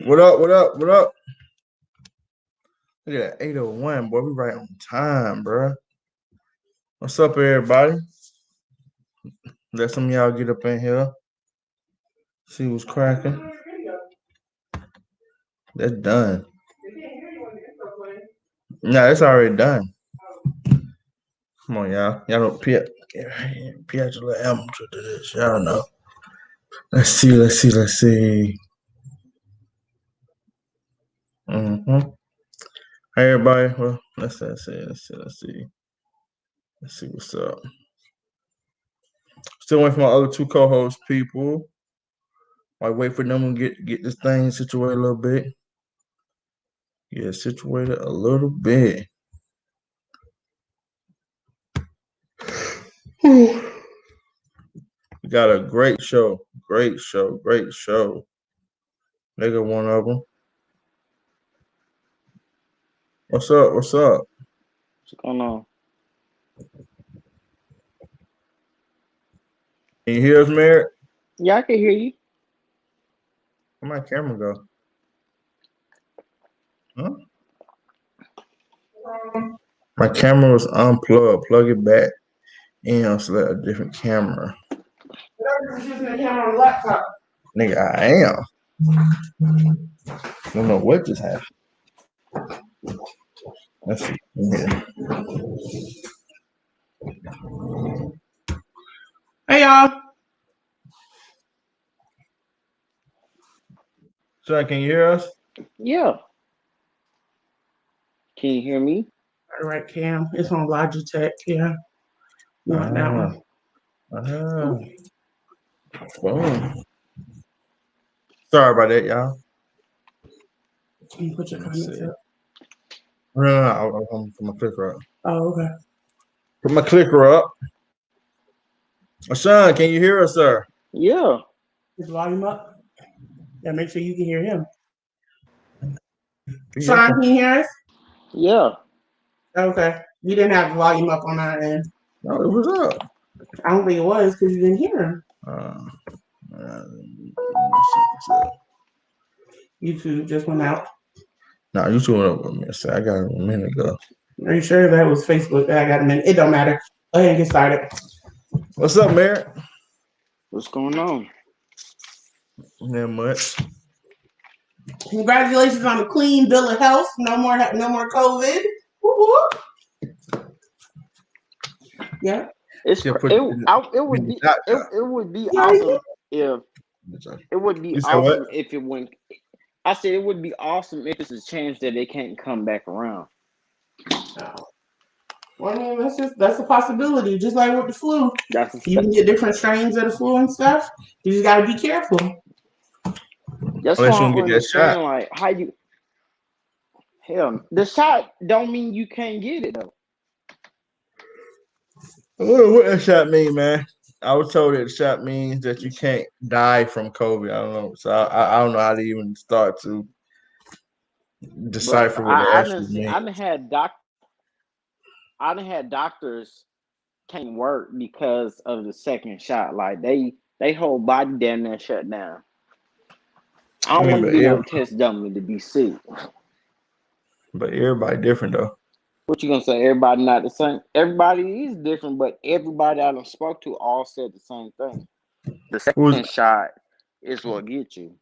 What up? What up? What up? Look at that 801, boy. We right on time, bro. What's up, everybody? Let some of y'all get up in here. See what's cracking. That's done. Nah, it's already done. Come on, y'all. Y'all don't pee out your little amateur to this. Y'all know. Let's see. Mm-hmm. Hey, everybody. Well, let's see what's up. Still waiting for my other two co-host people. I wait for them to get this thing situated a little bit. Yeah, situated a little bit. We got a great show. Nigga, one of them. What's up? What's going on? Can you hear us, Merritt? Yeah, I can hear you. Where my camera go? Huh? My camera was unplugged. Plug it back in, select a different camera. You're using the camera on the laptop. Nigga, I am. I don't know what just happened. Let's see. Yeah. Hey, y'all. So, can you hear us? Yeah. Can you hear me? All right, Cam. It's on Logitech. Yeah. You want that one? Boom. Sorry about that, y'all. Can you put your comments up? No, I'm put my clicker up. Oh, okay. Put my clicker up. Sean, can you hear us, sir? Yeah. His volume up. Yeah, make sure you can hear him. Yeah. Sean, can you hear us? Yeah. Okay. You didn't have the volume up on our end. No, it was up. I don't think it was because you didn't hear him. YouTube just went out. No, YouTube went up with me. So I got it a minute ago. Are you sure that was Facebook? I got a minute. It don't matter. Go ahead and get started. What's up, Merritt? What's going on? Not much. Congratulations on the clean bill of health. No more COVID. Woo-hoo. Yeah. It would be awesome if it went. I said it would be awesome if it's a chance that they can't come back around. Well, I mean, that's a possibility. Just like with the flu, you can get different strains of the flu and stuff. You just gotta be careful. That's why I don't understand. Like how you. Hell, the shot don't mean you can't get it though. What that shot mean, man? I was told that the shot means that you can't die from COVID. I don't know. So I don't know how to even start to decipher what it actually means. I done had doctors can't work because of the second shot. Like they whole body damn near shut down. I don't want to be no test dummy to be sick. But everybody different though. What you gonna say? Everybody not the same. Everybody is different, but everybody I done spoke to all said the same thing. The second shot is what gets you.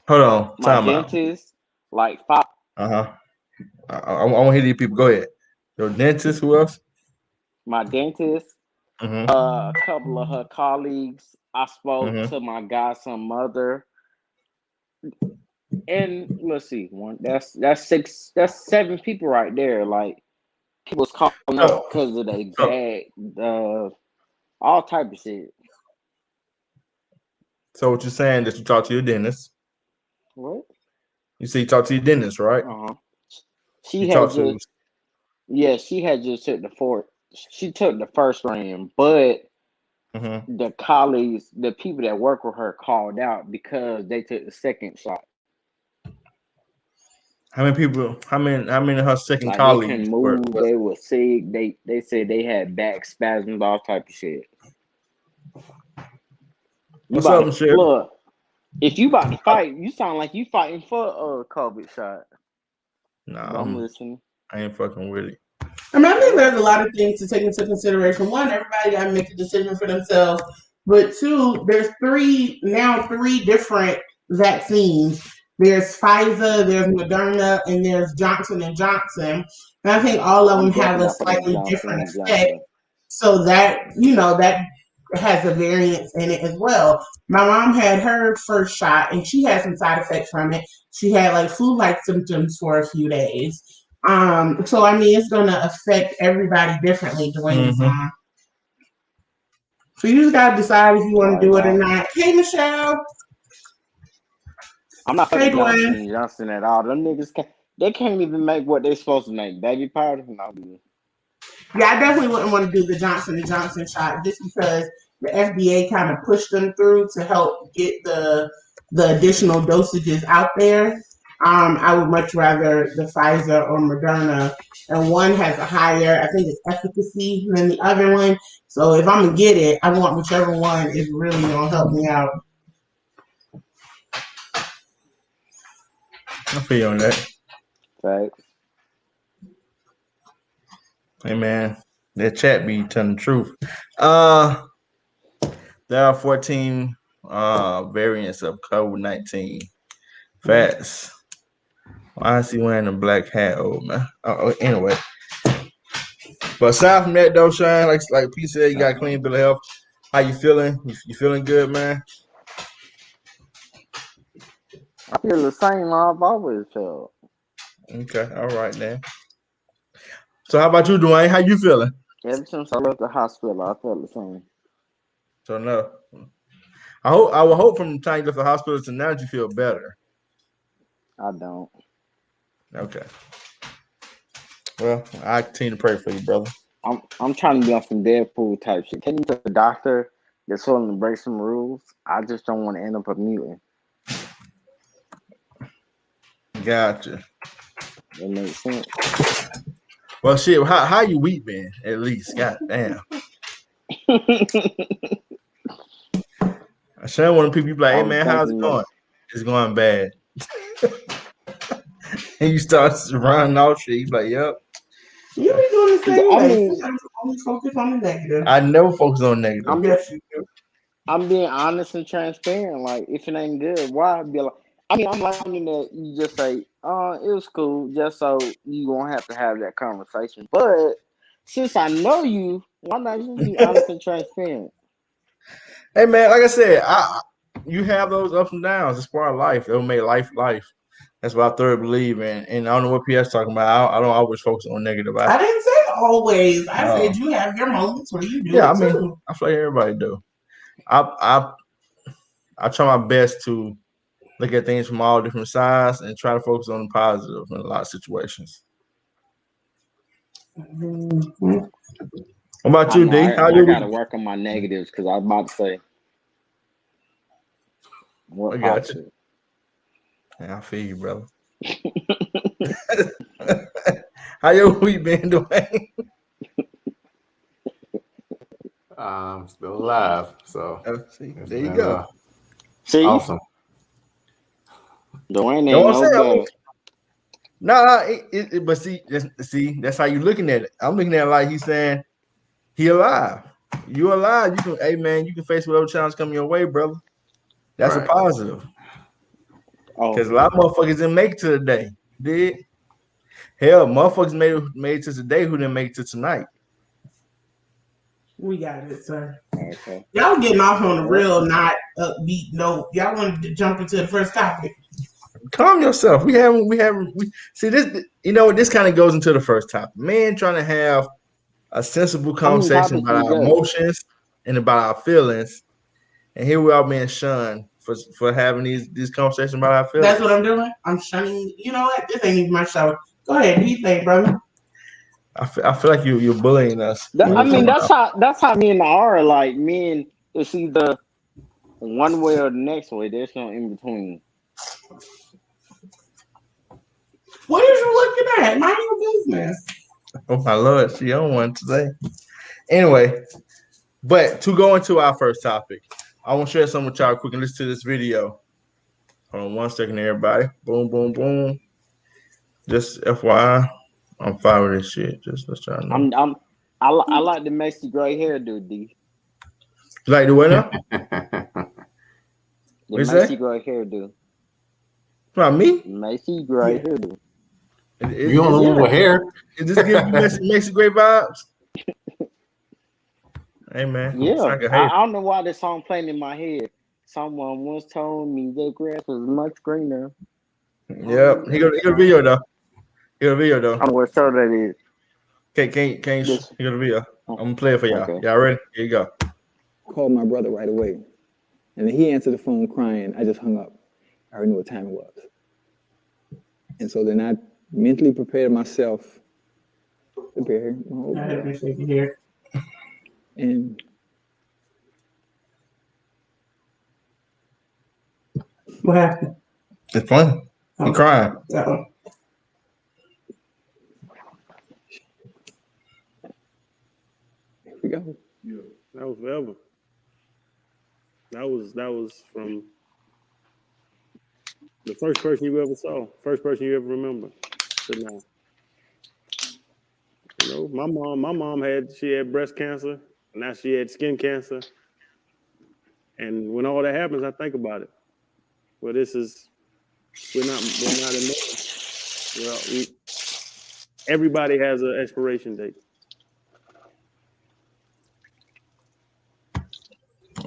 Hold on. My dentist, like 5. I want to hear these people. Go ahead. Your dentist. Who else? My dentist. A couple of her colleagues. I spoke to my godson mother. And let's see, that's 7 people right there. Like people was calling up because of the bad, all type of shit. So what you're saying that you talk to your dentist? What? You say you talk to your dentist, right? She had just took She took the first round, but the colleagues, the people that work with her, called out because they took the second shot. How many people? How many of her second colleagues? They couldn't move. They were sick. They said they had back spasms, all type of shit. What's up, Michelle? Look, If you about to fight, you sound like you fighting for a COVID shot. Nah, I'm listening. I ain't fucking with it. I mean, I think there's a lot of things to take into consideration. One, everybody got to make a decision for themselves. But two, there's three different vaccines. There's Pfizer, there's Moderna, and there's Johnson and Johnson. And I think all of them have a slightly different effect. So that, that has a variance in it as well. My mom had her first shot and she had some side effects from it. She had like flu-like symptoms for a few days. So I mean, it's gonna affect everybody differently, Dwayne. Mm-hmm. So you just gotta decide if you want to do it or not. Hey, Michelle. I'm not fucking Johnson at all. Them niggas can't even make what they're supposed to make. Baby powder, no. Yeah, I definitely wouldn't want to do the Johnson & Johnson shot just because the FDA kind of pushed them through to help get the additional dosages out there. I would much rather the Pfizer or Moderna, and one has a higher, I think it's efficacy than the other one. So if I'm gonna get it, I want whichever one is really gonna help me out. I feel you on that. Right. Hey man, that chat be telling the truth. There are 14 variants of COVID-19. Facts. Why is he wearing a black hat, old man? Anyway. But aside from that, though, Shine, like P said, you got a clean bill of health. How you feeling? You feeling good, man? I feel the same I've always felt. Okay, all right, then. So how about you, Dwayne? How you feeling? Ever since I left the hospital, I felt the same. So no. I will hope from the time you left the hospital to now that you feel better. I don't. Okay. Well, I continue to pray for you, brother. I'm trying to be on some Deadpool type shit. Taking to the doctor that's willing to break some rules. I just don't want to end up a mutant. Gotcha. That makes sense. Well, shit. How you weak been? At least, god damn. I sure one of the people be like, "Hey man, how's it going?" It's going bad. And you start running off shit. He's like, "Yep." You be doing the same way. Sometimes only focus on the negative. I never focus on negative. I'm being honest and transparent. Like, if it ain't good, why be like? I mean, I'm liking that you just say, it was cool, just so you won't have to have that conversation. But since I know you, why not just be honest and transparent? Hey man, like I said, you have those ups and downs. It's part of life. It'll make life. That's what I thoroughly believe in. And I don't know what PS talking about. I don't always focus on negative. I didn't say always. I said you have your moments where you do it too. I feel like everybody do. I try my best to look at things from all different sides and try to focus on the positive in a lot of situations. Mm-hmm. What about you, D? I gotta work on my negatives because I was about to say. What I got you. Yeah, I feel you, brother. How your week been, Dwayne? I'm still alive, so there you go. See, awesome. Dwayne ain't no better. But see, that's how you looking at it. I'm looking at it like he's saying he alive. You alive. You can, hey man, you can face whatever challenge coming your way, brother. That's a positive. Because a lot of motherfuckers didn't make it to the day. Did? Hell, motherfuckers made it to today who didn't make it to tonight. We got it, sir. Okay. Y'all getting off on a real not upbeat note. Y'all wanted to jump into the first topic. Calm yourself. We see this. You know, this kind of goes into the first topic. Man, trying to have a sensible conversation about our emotions and about our feelings, and here we are being shunned for having these conversations about our feelings. That's what I'm doing. I'm shunning. You know what? This ain't even my show. Go ahead. What do you think, brother? I feel like you're bullying us. I mean, that's how me and are. Like, men, it's either one way or the next way. There's no in between. What are you looking at? Mind your business. Oh my Lord, she on one today. Anyway, but to go into our first topic, I want to share something with y'all quick and listen to this video. Hold on 1 second, everybody. Boom, boom, boom. Just FYI, I'm fine with this shit. Just let's try to know. I like the Macy gray hairdo, D. You like the what now? The What you Macy say? gray hairdo. About me? Macy gray hairdo. You don't know with hair. Is this giving you Macy great vibes? Hey man, Yeah, like I don't know why this song playing in my head. Someone once told me the grass was much greener. Yep, he got a video though. He got a video though. I don't know what show that is. Can't he got a video. I'm gonna play it for y'all. Okay. Y'all ready? Here you go. Called my brother right away. And then he answered the phone crying. I just hung up. I already knew what time it was. And so then I mentally prepared myself. Prepare here. And What happened? It's funny. He crying. Uh-oh. here we go. Yeah, that was forever. That was from the first person you ever saw, first person you ever remember. To now. You know, my mom had breast cancer. Now she had skin cancer. And when all that happens, I think about it. Well, we're not in there. Well, everybody has an expiration date.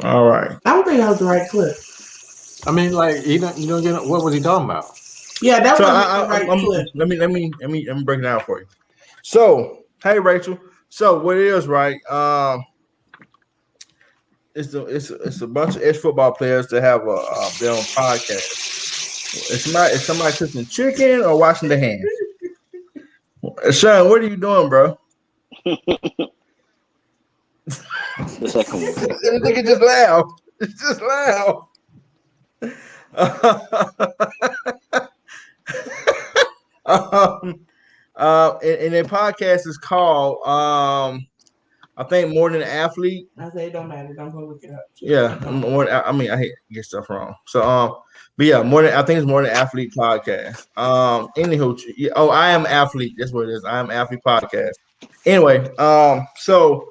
All right. I don't think that was the right clip. I mean, like you don't get what was he talking about? Yeah, that So wasn't the right clip. Let me break it down for you. So, hey Rachel. So what it is, right? It's a bunch of ex-football players that have their own podcast. Is somebody cooking chicken or washing their hands? Sean, what are you doing, bro? The second one. The nigga just laugh. It's just laugh. And their podcast is called I think More Than an Athlete. I say it don't matter. Don't go look it up. Yeah, I hate to get stuff wrong. So but yeah, I think it's More Than Athlete podcast. Anywho, I Am Athlete. That's what it is. I Am Athlete podcast. Anyway, so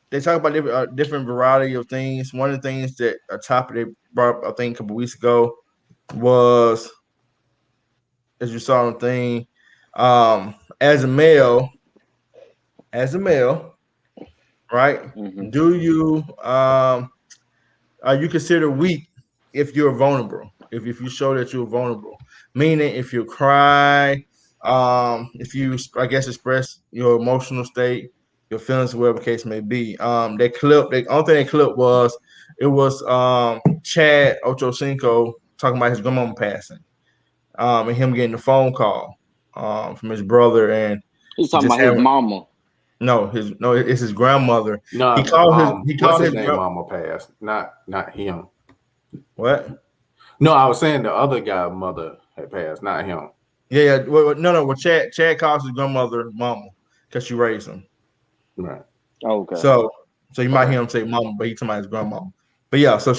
they talk about different variety of things. One of the things that a topic they brought up, I think, a couple weeks ago was, as you saw on the thing, as a male, right? Mm-hmm. Do you are you considered weak if you're vulnerable? If you show that you're vulnerable, meaning if you cry, if you express your emotional state, your feelings, whatever the case may be. That clip, the only thing that clip was Chad Ochocinco talking about his grandmama passing, and him getting the phone call from his brother, and He's talking about his mama. No, it's his grandmother. No, he called his name mama passed, not him. What? No, I was saying the other guy's mother had passed, not him. Yeah. Well, Chad calls his grandmother mama because she raised him. Right. Okay. So you might hear him say mama, but he's talking about his grandmama. But yeah, so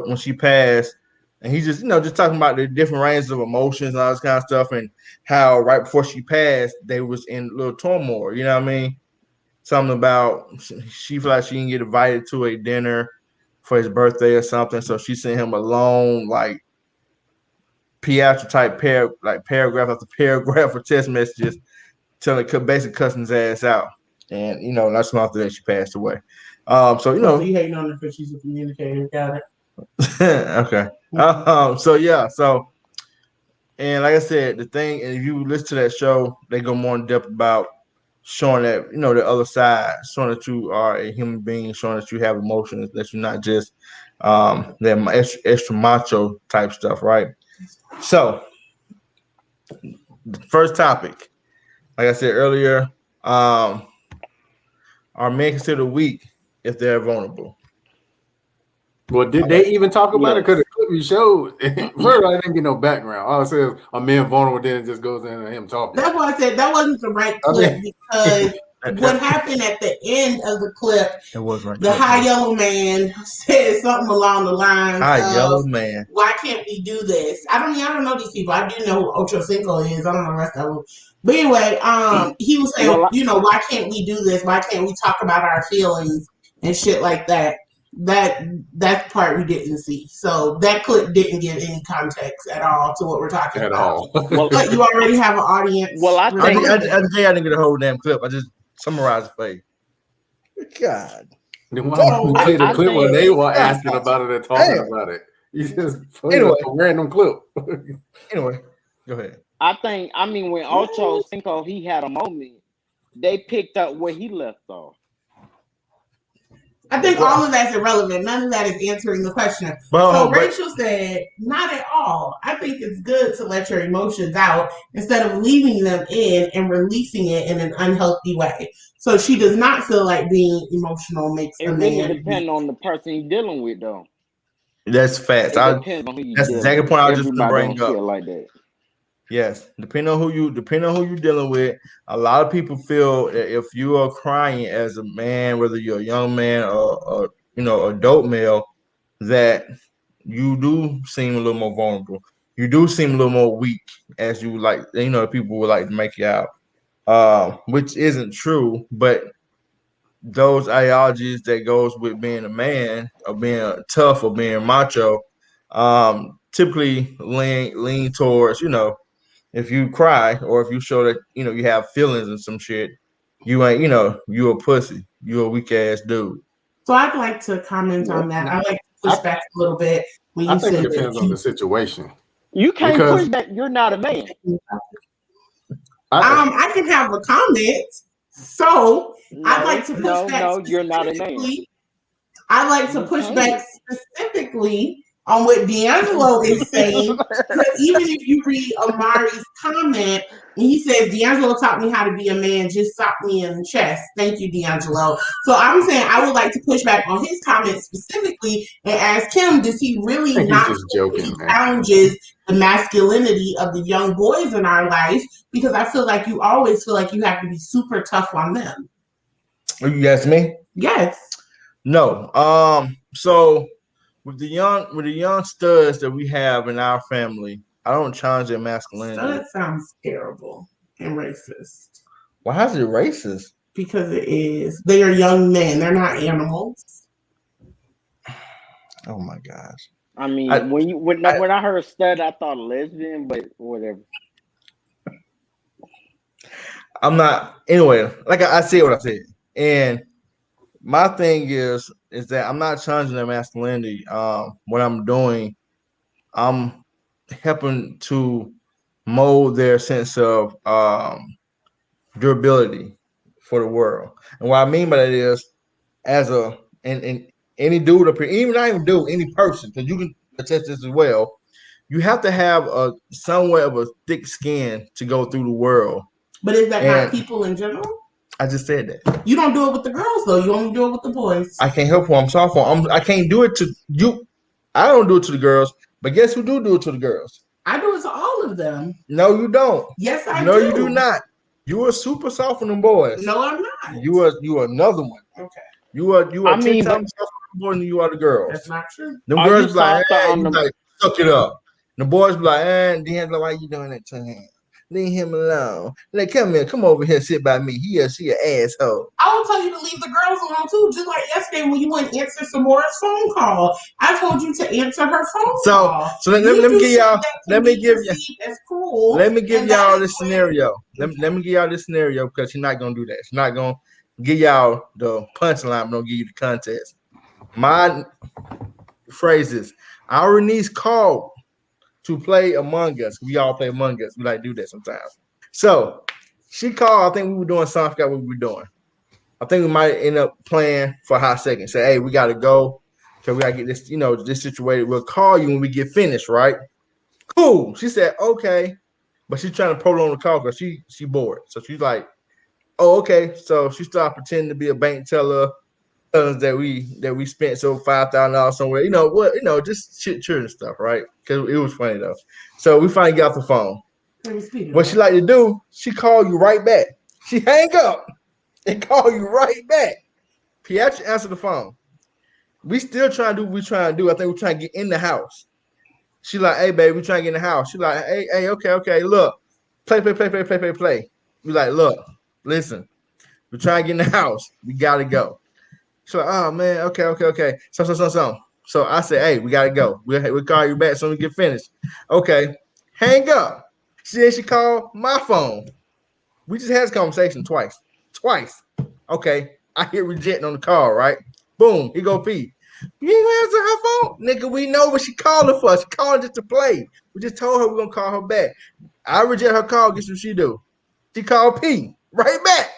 when she passed, and he's just just talking about the different ranges of emotions and all this kind of stuff, and how right before she passed, they was in a little turmoil. You know what I mean? Something about she felt like she didn't get invited to a dinner for his birthday or something, so she sent him a long like Piatra type paragraph after paragraph of text messages, basically cussing his ass out. And not soon after that she passed away. So you hating on her because she's a communicator. Got it. Okay. So and like I said, the thing, and if you listen to that show, they go more in depth about showing that the other side, showing that you are a human being, showing that you have emotions, that you're not just that extra macho type stuff, right? So the first topic, like I said earlier, are men considered weak if they're vulnerable? Well, did they even talk about it? Because the clip you showed, first I didn't get no background. All it says a man vulnerable, then it just goes into him talking. That's why I said that wasn't the right clip because what happened at the end of the clip, it was right. The high yellow man said something along the lines yellow man. Why can't we do this? I don't know these people. I do know who Ocho Cinco is. I don't know the rest of them. But anyway, he was saying, why can't we do this? Why can't we talk about our feelings and shit like that? That's the part we didn't see. So that clip didn't give any context at all to what we're talking about. But you already have an audience. Well, I think I didn't get a whole damn clip. I just summarized the face. God. Then why would you play the clip when they were asking about it and talking about it? You just played a random clip. Anyway, go ahead. I mean, when Ocho Cinco, he had a moment, they picked up where he left off. I think all of that's irrelevant. None of that is answering the question. So Rachel said, not at all. I think it's good to let your emotions out instead of leaving them in and releasing it in an unhealthy way. So she does not feel like being emotional makes a man. It really depends on the person you're dealing with, though. That's facts. That's exactly the point I was just gonna bring up. Like that. Yes, depending on who you're dealing with, a lot of people feel that if you are crying as a man, whether you're a young man or adult male, that you do seem a little more vulnerable. You do seem a little more weak, as you like. People would like to make you out, which isn't true. But those ideologies that goes with being a man or being tough or being macho, typically lean towards if you cry or if you show that you have feelings and some shit, you ain't you a pussy, you a weak ass dude. So I'd like to comment on that. I like to push back a little bit when you think it depends on the situation. You can't push back. You're not a man. I can have a comment. So I'd like to push back. No, you're not a man. I'd like to push back specifically on what D'Angelo is saying. Because even if you read Amari's comment, and he says, D'Angelo taught me how to be a man, just socked me in the chest. Thank you, D'Angelo. So I'm saying I would like to push back on his comment specifically and ask him, does he really not challenges the masculinity of the young boys in our life? Because I feel like you always feel like you have to be super tough on them. You ask me? Yes. No. So with the young studs that we have in our family, I don't challenge their masculinity. Stud sounds terrible and racist. Why is it racist? Because it is. They are young men. They're not animals. Oh my gosh. I mean, when I heard stud, I thought lesbian, but whatever. I'm not. Anyway, like I said what I said, and my thing is that I'm not challenging their masculinity. What I'm doing, I'm helping to mold their sense of durability for the world. And what I mean by that is, as any dude up here, even not even dude, any person, because you can attest this as well, you have to have somewhat of a thick skin to go through the world. But is that not people in general? I just said that. You don't do it with the girls, though. You only do it with the boys. I can't help who I'm soft on. I can't do it to you. I don't do it to the girls. But guess who do it to the girls? I do it to all of them. No, you don't. Yes, I do. No, you do not. You are super soft on them boys. No, I'm not. You are another one. Okay. You are 10 times softer more than you are the girls. That's not true. Them girls be like, suck it up. The boys be like, D'Angelo, why you doing that to him? Leave him alone. Like, come over here, sit by me. He or she an asshole. I will tell you to leave the girls alone too. Just like yesterday when you wouldn't answer Samora's phone call, I told you to answer her phone call. So let me give y'all. Let me give y'all this scenario. Let me give y'all this scenario because she's not gonna do that. She's not gonna give y'all the punchline, but don't give you the context. My phrase is, our niece called to play Among Us. We all play Among Us. We like to do that sometimes. So she called. I think we were doing something. I forgot what we were doing. I think we might end up playing for a hot second. Say, hey, we got to go. So we got to get this, this situated. We'll call you when we get finished, right? Cool. She said, okay. But she's trying to prolong the call because she bored. So she's like, oh, okay. So she started pretending to be a bank teller. That we spent $5,000 somewhere, just children stuff, right? Because it was funny though. So we finally got off the phone. What she like to do? She call you right back. She hang up and call you right back. Pietro answered the phone. We still trying to do what we trying to do. I think we're trying to get in the house. She like, hey, baby, we trying to get in the house. She like, hey, okay, look. Play. We like, look, listen. We're trying to get in the house. We got to go. She's like, oh, man, okay. So I said, hey, we got to go. We'll call you back so we get finished. Okay, hang up. She called my phone. We just had this conversation twice. Okay, I hit reject on the call, right? Boom, he go P. You ain't gonna answer her phone? Nigga, we know what she calling for. She calling just to play. We just told her we're gonna call her back. I reject her call, guess what she do? She called P right back.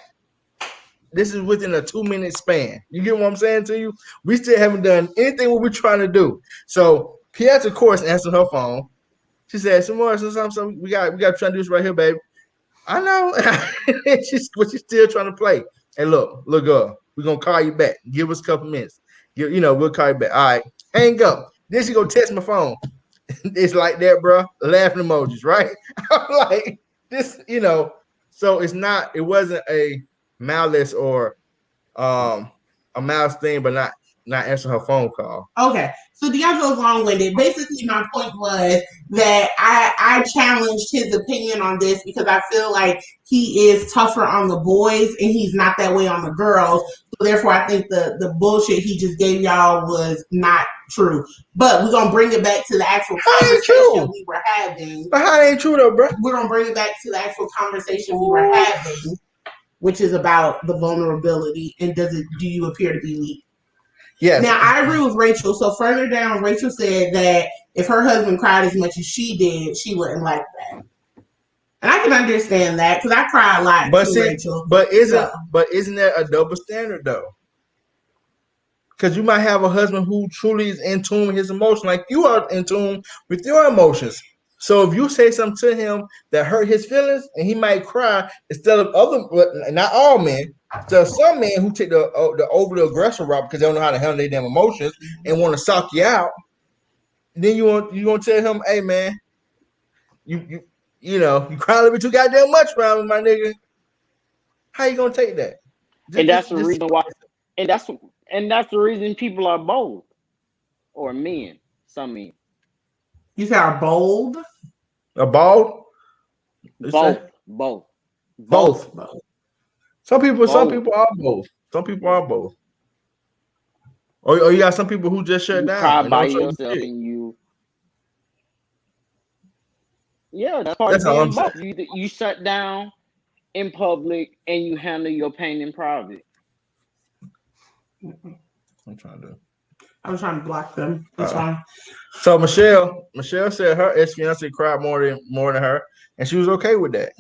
This is within a 2-minute span. You get what I'm saying to you? We still haven't done anything what we're trying to do. So Pietro, of course, answered her phone. She said, some more, we got to try to do this right here, baby. I know. She's still trying to play. Hey, look, we're gonna call you back. Give us a couple minutes. We'll call you back. All right, hang up. Then she go text my phone. It's like that, bro. Laughing emojis, right? I'm like, this, so it wasn't a malice or a malice thing, but not answering her phone call. Okay, so D'Angelo's long-winded. Basically, my point was that I challenged his opinion on this because I feel like he is tougher on the boys and he's not that way on the girls. So therefore, I think the bullshit he just gave y'all was not true. But we're gonna bring it back to the actual conversation we were having. But how ain't true though, bro? We're gonna bring it back to the actual conversation we were having, which is about the vulnerability and do you appear to be weak? Yes. Now, I agree with Rachel. So further down, Rachel said that if her husband cried as much as she did, she wouldn't like that. And I can understand that because I cry a lot too, Rachel. But isn't there a double standard though? Because you might have a husband who truly is in tune with his emotions, like you are in tune with your emotions. So if you say something to him that hurt his feelings, and he might cry instead of not all men. So some men who take the overly aggressive route because they don't know how to handle their damn emotions and want to suck you out. Then you want to tell him, hey man, you cry a little bit too goddamn much around me, my nigga. How you gonna take that? And that's the reason why. And that's the reason people are bold, or men. Some men. You say are bold? A bald? Both. Some people are both. Some people are both. Or you got some people who just shut down. Cry by yourself and you. Yeah, that's part of being both. You shut down in public and you handle your pain in private. I'm trying to. I'm trying to block them. That's fine. So Michelle said her ex-fiance cried more than her, and she was okay with that.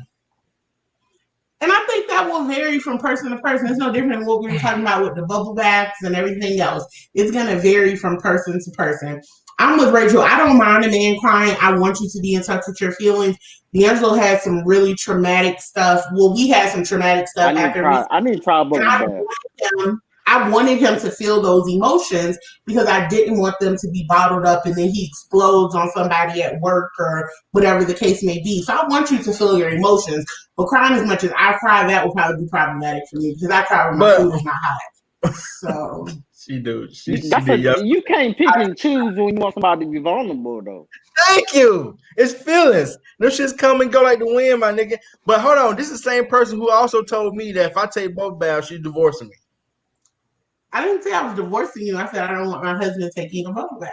And I think that will vary from person to person. It's no different than what we were talking about with the bubble baths and everything else. It's going to vary from person to person. I'm with Rachel. I don't mind a man crying. I want you to be in touch with your feelings. D'Angelo had some really traumatic stuff. Well, we had some traumatic stuff after. I need to try bubble bath. I wanted him to feel those emotions because I didn't want them to be bottled up and then he explodes on somebody at work or whatever the case may be. So I want you to feel your emotions. But crying as much as I cry, that will probably be problematic for me because I cry when my food is not hot. So she do. You can't pick and choose when you want somebody to be vulnerable, though. Thank you. It's feelings. Them shits come and go like the wind, my nigga. But hold on, this is the same person who also told me that if I take both baths, she's divorcing me. I didn't say I was divorcing you. I said I don't want my husband taking a bubble bath.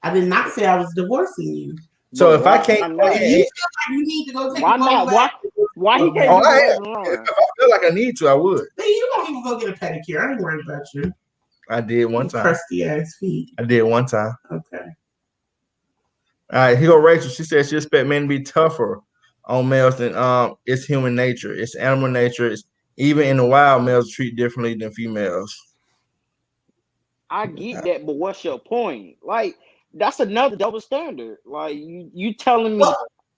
I did not say I was divorcing you. So if I can't, you feel like you need to go take a bubble bath. Why he can't if I feel like I need to, I would. Then you don't even go get a pedicure. I ain't worried about you. I did one time. Crusty ass feet. I did one time. Okay. All right, here go Rachel. She said she expect men to be tougher on males than it's human nature. It's animal nature. It's even in the wild, males treat differently than females. I get that, but what's your point? Like, that's another double standard. Like, you telling me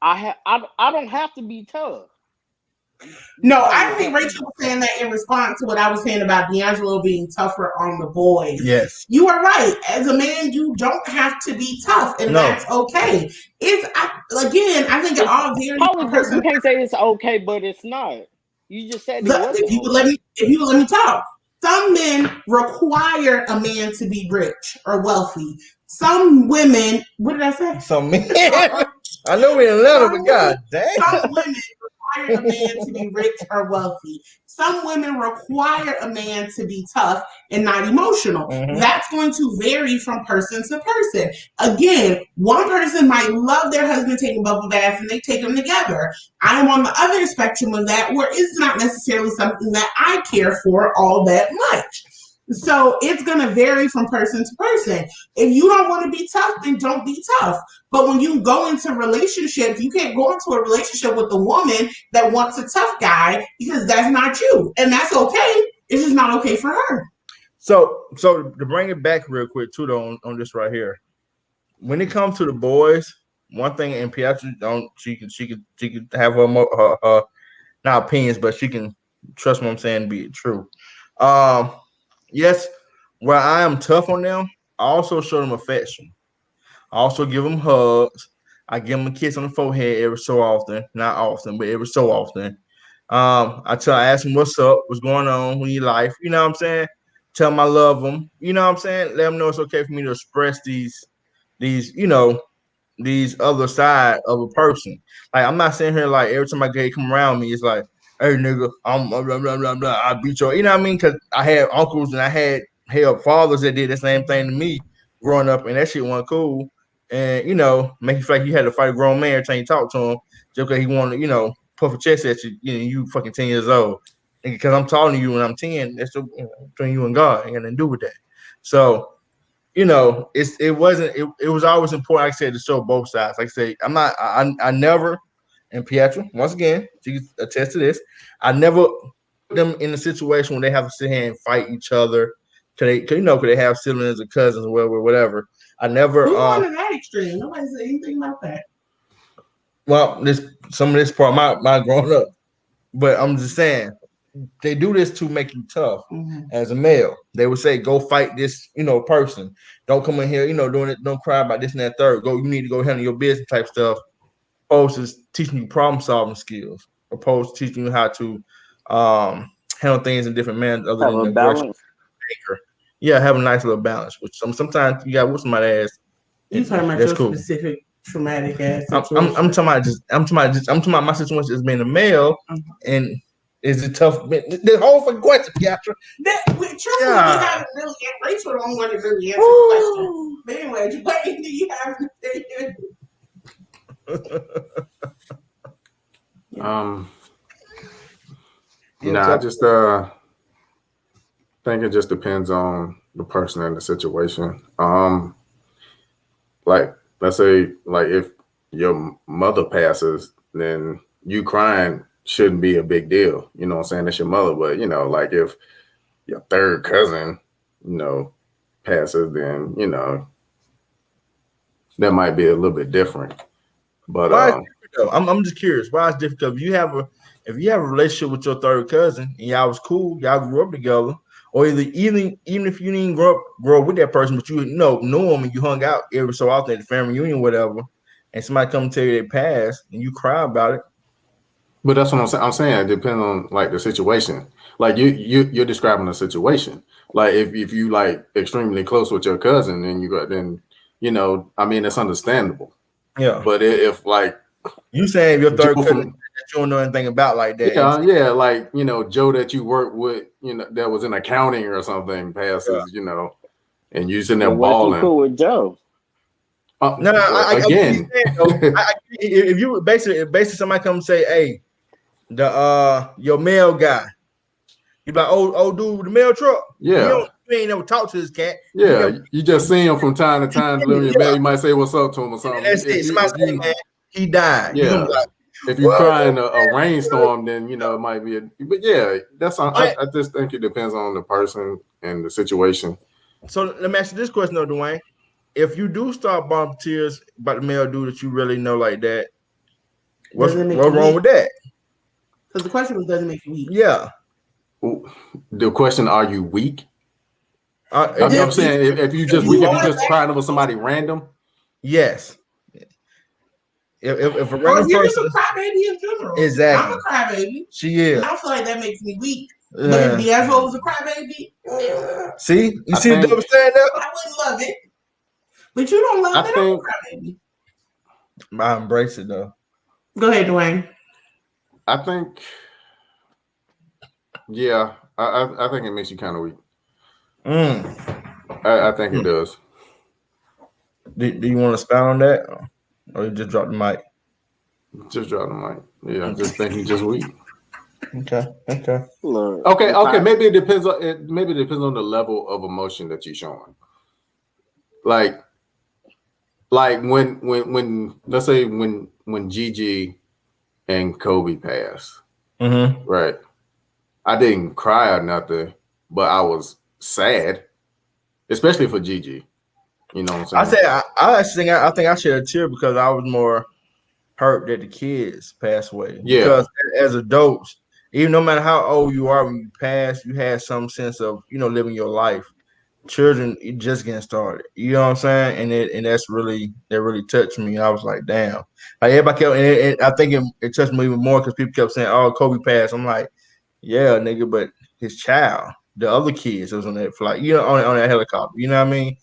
I don't have to be tough. No, I think Rachel was saying that in response to what I was saying about D'Angelo being tougher on the boys. Yes. You are right. As a man, you don't have to be tough, and that's okay. I think it all varies from person. You can't say it's okay, but it's not. You just said it wasn't. If you would let me talk. Some men require a man to be rich or wealthy. Some women, what did I say? Some men. I know we in Atlanta, but God damn. Some women require a man to be rich or wealthy. Some women require a man to be tough and not emotional. Mm-hmm. That's going to vary from person to person. Again, one person might love their husband taking bubble baths and they take them together. I am on the other spectrum of that, where it's not necessarily something that I care for all that much. So it's going to vary from person to person. If you don't want to be tough, then don't be tough. But when you go into relationships, you can't go into a relationship with a woman that wants a tough guy, because that's not you. And that's okay. It's just not okay for her. So to bring it back real quick too, though, on this right here, when it comes to the boys, one thing, and Pietro, she can have her not opinions, but she can trust what I'm saying, be true. Yes, where I am tough on them, I also show them affection. I also give them hugs. I give them a kiss on the forehead every so often. Not often, but every so often. I ask them what's up, what's going on in your life. You know what I'm saying? Tell them I love them. You know what I'm saying? Let them know it's okay for me to express these other side of a person. Like, I'm not sitting here like every time I come around me, it's like, hey nigga, I'm blah, blah, blah, blah, I beat you. You know what I mean? Because I had uncles and I had fathers that did the same thing to me growing up, and that shit wasn't cool. And make you feel like you had to fight a grown man every time you talk to him just because he wanted to, puff a chest at you. You fucking 10 years old. And because I'm talking to you when I'm 10, that's between you and God. Ain't got nothing to do with that. So it was always important, like I said, to show both sides. Like I say, I never, and Pietro, once again, she can attest to this, I never put them in a situation where they have to sit here and fight each other. Cause they have siblings or cousins or whatever. I never. Who wanted that extreme? Nobody said anything about that. Well, some of this part my growing up, but I'm just saying, they do this to make you tough as a male. They would say, go fight this, person. Don't come in here, doing it. Don't cry about this and that third. You need to go handle your business type stuff. Opposed to teaching you problem solving skills. Opposed to teaching you how to handle things in different manners other than aggression. Yeah, have a nice little balance. Which sometimes you got with somebody ass. You talking about your specific traumatic ass situation? I'm talking about my situation as being a male, and is it tough? The whole fucking question, Pietro. We haven't really answered. Rachel the only one that really answered the question. But anyway, what do you have to say? I just think it just depends on the person and the situation. Like, let's say, like, if your mother passes, then you crying shouldn't be a big deal. You know what I'm saying? That's your mother. But, like if your third cousin, passes, then, that might be a little bit different. But why is it different, though? I'm just curious. Why is it different? If you have a relationship with your third cousin and y'all was cool, y'all grew up together, or even if you didn't grow up with that person, but you knew them and you hung out every so often at the family reunion, whatever, and somebody come tell you they passed and you cry about it. But that's what I'm saying. I'm saying it depends on like the situation. Like you're describing a situation. Like if you like extremely close with your cousin, then I mean, it's understandable. Yeah. But if like you saying your third cousin that you don't know anything about like that. Yeah, like Joe that you work with, that was in accounting or something passes, and you sitting there bawling. You cool with Joe? Again, if you basically somebody come and say, hey, your mail guy, you like old dude with the mail truck. Yeah. You ain't never talked to this cat. Yeah, you just see him from time to time delivering your mail. You might say what's up to him or something. That's it. Somebody say, man, he died. Yeah. If you cry in a rainstorm, then it might be but yeah, I just think it depends on the person and the situation. So let me ask you this question though, Dwayne. If you do start bumping tears about the male dude that you really know like that, what's wrong with that? Because the question was, doesn't make you weak. Yeah. The question, are you weak? I'm saying if you just crying over somebody random. Yes. if a Or random you're person, just a crybaby in general. exactly, I'm a crybaby. she is. And I feel like that makes me weak. But if the asshole was a crybaby, see, you I see the think- double standard. I wouldn't love it. But you don't love I it. think- I'm a crybaby. I embrace it though. Go ahead, Dwayne. I think, yeah, I think it makes you kind of weak. I think it does. Do you want to expound on that, or you just drop the mic? Just drop the mic. Yeah, I just think he's just weak. Okay. Look, Okay. Maybe it depends on the level of emotion that you're showing. Like when let's say when Gigi and Kobe passed, right? I didn't cry or nothing, but I was sad, especially for Gigi. You know what I'm saying? I think I shed a tear because I was more hurt that the kids passed away. Yeah. Because as adults, even no matter how old you are when you pass, you had some sense of living your life. Children just getting started. You know what I'm saying? And that really touched me. I was like, damn. Like everybody kept, and I think it touched me even more because people kept saying, "Oh, Kobe passed." I'm like, yeah, nigga, but his child, the other kids that was on that flight, on that helicopter. You know what I mean?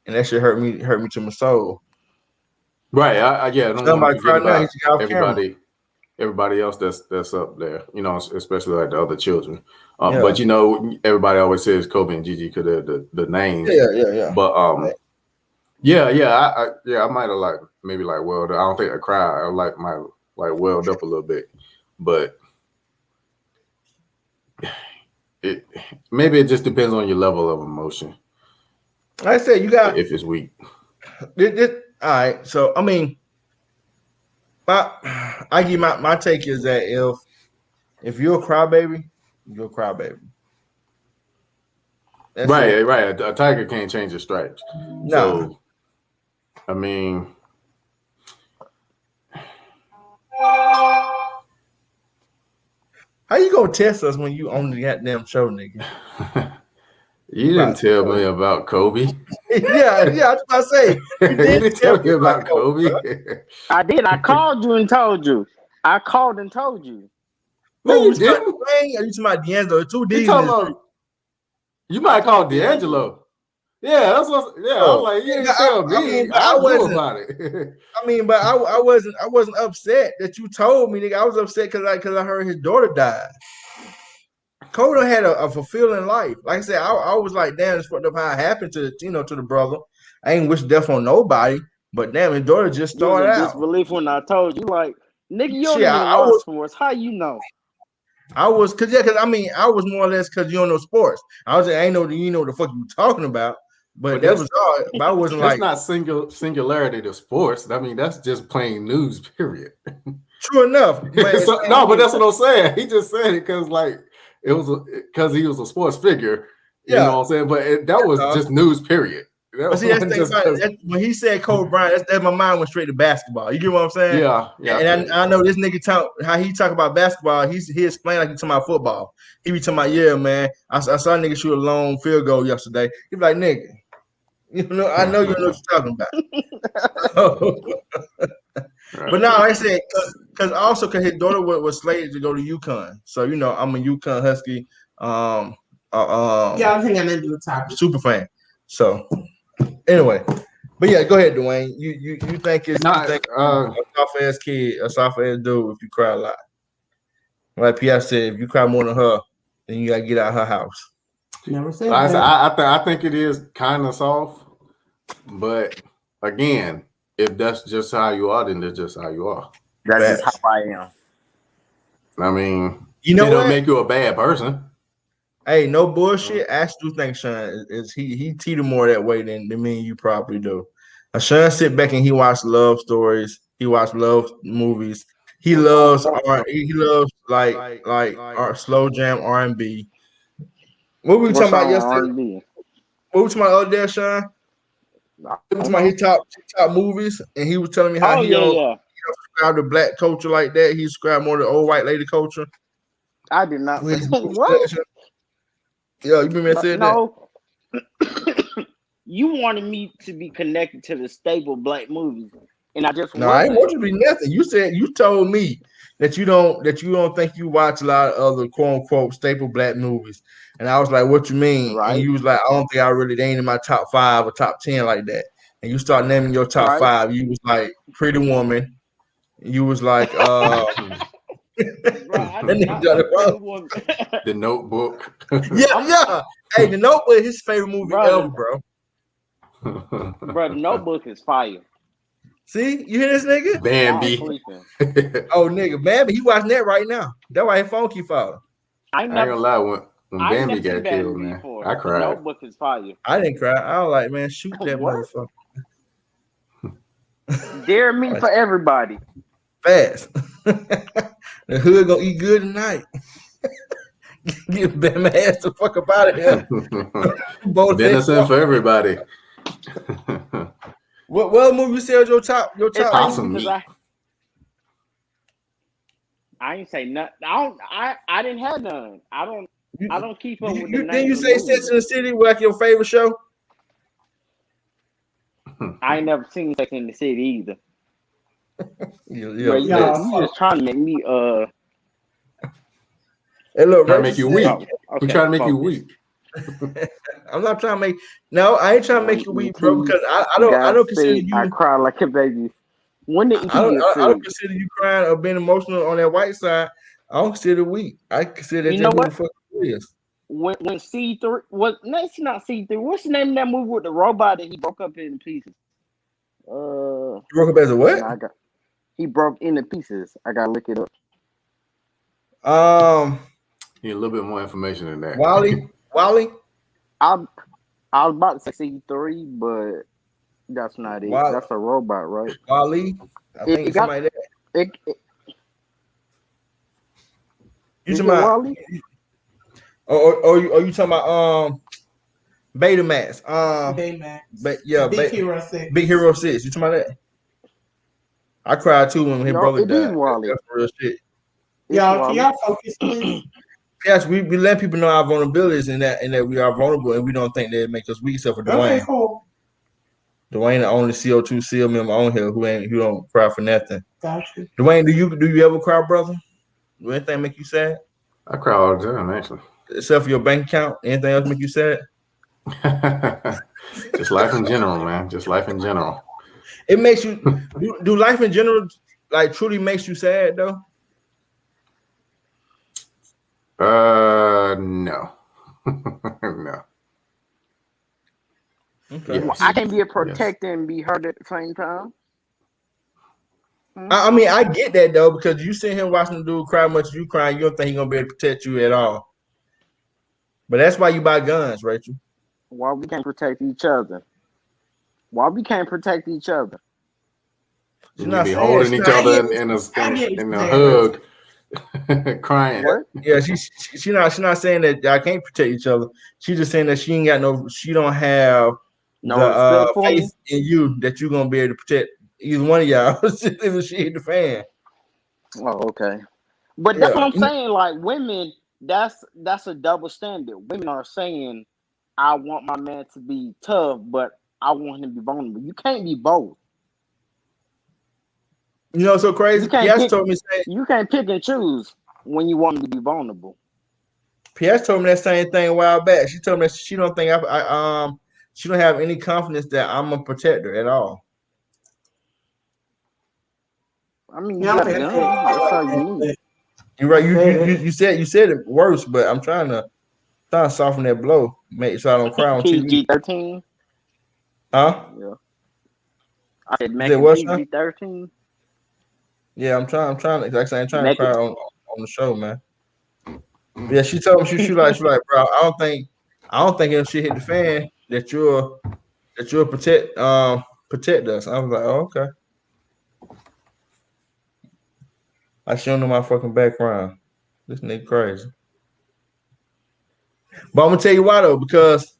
And that shit hurt me to my soul. Right. I don't want to forget about everybody else that's up there, especially like the other children. But everybody always says Kobe and Gigi because of the names. Yeah. But I might have maybe welled up. I don't think I cried. I might welled up a little bit, but maybe it just depends on your level of emotion. Like I said, you got if it's weak. All right. So I mean, my take is that if you're a crybaby, you're a crybaby. That's right. it. Right. A tiger can't change his stripes. No. So, I mean, how you gonna test us when you on the goddamn show, nigga? You didn't tell me about Kobe. yeah, I was about to say. You didn't tell me about Kobe. I did. I called you and told you. I called and told you. No, you didn't. Are you talking about D'Angelo? Two D's. You might call D'Angelo. Yeah, that's what. Yeah, I was like, you didn't tell me. I knew about it. I mean, but I wasn't upset that you told me, nigga. I was upset because I heard his daughter died. Kobe had a fulfilling life. Like I said, I was like, damn, it's fucked up how it happened to the brother. I ain't wish death on nobody, but damn, his daughter just started out. Disbelief when I told you, like, nigga, you don't even watch sports. How you know? I was, cause I mean, I was more or less because you don't know sports. I was like, I ain't know you know the fuck you talking about, but that was all. But I wasn't that's like not singularity to sports. I mean, that's just plain news. Period. True enough. But but that's what I'm saying. He just said it because it was because he was a sports figure. You know what I'm saying? But that was just news. Period. But see, that's when he said Kobe Bryant, that's my mind went straight to basketball. You get what I'm saying? Yeah. And I know this nigga how he talk about basketball. He explained like he talking about football. He be talking about, yeah, man. I saw a nigga shoot a long field goal yesterday. He be like, nigga, I know you know what you're talking about. Right. But no, like I said, because his daughter was slated to go to UConn. So I'm a UConn Husky. Yeah, I think I need to do a topic. Super fan. So. Anyway, but yeah, go ahead, Dwayne. You think it's a soft ass kid, a soft ass dude if you cry a lot. Like Pierre said, if you cry more than her, then you gotta get out of her house. Never said that. I think it is kind of soft, but again, if that's just how you are, then that's just how you are. That's just how I am. I mean, it don't make you a bad person. Hey, no bullshit. I actually do think Sean is he teeter more that way than me and you probably do. Sean sit back and he watch love stories. He watch love movies. He loves like our slow jam R&B. What were we talking about yesterday? R&B? What were we talking about other day, Sean? We were talking about his top movies, and he was telling me how he don't subscribe to black culture like that. He subscribed more to old white lady culture. I did not. What? Yeah, you remember I said that? You wanted me to be connected to the stable black movies. and I just No, I ain't want wasn't. you to be nothing. You told me that you don't think you watch a lot of other quote unquote staple black movies. And I was like, what you mean? And Right, you was like, I don't think I really they ain't in my top 5 or top 10 like that. And you start naming your top right. 5. You was like Pretty Woman. You was like Bro, I that did nigga not got say it Pretty wrong. Woman. The Notebook. Yeah, I'm, yeah. Hey, The Notebook is his favorite movie ever, brother, bro. bro, the Notebook is fire. See, you hear this nigga? Y'all Bambi. sleeping. Oh, nigga, man, he watching that right now. That's why his phone keep falling. I ain't I ain't never, gonna lie, when I ain't Bambi never seen got killed, Batman man, before. I The cried. Notebook is fire. I didn't cry. I was like, man, shoot that What? motherfucker. Dare me for everybody. Fast. The hood gonna eat good tonight. Get Batman ass the fuck up out of here. Venison for everybody. What movie said your top? It's crazy Awesome because meat. I ain't say nothing. I didn't have none. I don't keep up with the Didn't you names of say Sex movies. in the City was like your favorite show? I ain't never seen Sex in the City either. Yeah, Bro, yeah. you just trying to make me Hey, look, Trying to Rachel make you said, weak. We okay, trying to make you focus. weak. I'm not trying to make. No, I ain't trying to make When you the weak, bro. tea Because I got don't consider sick, I you. cried like a baby. When the I tea don't. get I don't sick, consider you crying or being emotional on that white side. I don't consider it weak. I consider that you know just who the what? fuck it is. When C3 was no, it's not C3. What's the name of that movie with the robot that he broke up into pieces? You broke up as a what? No, he broke into pieces. I gotta look it up. Need a little bit more information than that. Wally, I I was about to say C3, but that's not it. Wally, That's a robot, right? Wally. I It, think it it's got somebody that. it. You Is talking it about? Wally? Or you talking about Betamax? Baymax. But yeah, Big Hero 6. Big Hero 6. You talking about that? I cried too when his No, brother it is died. Wally. That's real shit. It's Y'all, can Wally. y'all focus, please? Yes, we let people know our vulnerabilities and that we are vulnerable and we don't think that it makes us weak except for Okay, Dwayne. cool. Dwayne the only CO2 seal member on here who don't cry for nothing. Got you. Dwayne, do you ever cry, brother? Do anything make you sad? I cry all the time, actually. Except for your bank account? Anything else make you sad? Just life in general, man. Just life in general. It makes you do life in general like truly makes you sad though? No. No. Okay. Well, Yes. I can be a Yes. protector and be hurt at the same time. I mean, I get that though, because you sit here watching the dude cry much as you crying, you don't think he's gonna be able to protect you at all. But that's why you buy guns, Rachel. Why we can't protect each other? Why we can't protect each other? She's And you not be saying holding she's each not. I get other in I get what a you're saying, hug, crying. What? Yeah, she's not saying that I can't protect each other. She's just saying that she don't have No the respect for faith me? in you that you're gonna be able to protect either one of y'all if she hit the fan. Oh, okay. But that's what Yeah. I'm saying. Like women, that's a double standard. Women are saying, "I want my man to be tough, but I want him to be vulnerable." You can't be both. You know, so You crazy. can't PS pick. told me You can't pick and choose when you want him to be vulnerable. that same thing a while back. She told me that she don't think she don't have any confidence that I'm a protector at all. I mean, you y'all got a said it. gun. That's all you need. You're right. I said it. You said it worse, but I'm trying to soften that blow, make so I don't cry on TV. PG-13. Huh? Yeah. I said You said making what, son? PG-13. Yeah, I'm trying to like I said, I'm trying to Make cry it. on the show, man. Yeah, she told me she like bro, I don't think if she hit the fan that you'll protect us. I was like, oh, okay. I should know my fucking background. This nigga crazy. But I'm gonna tell you why though, because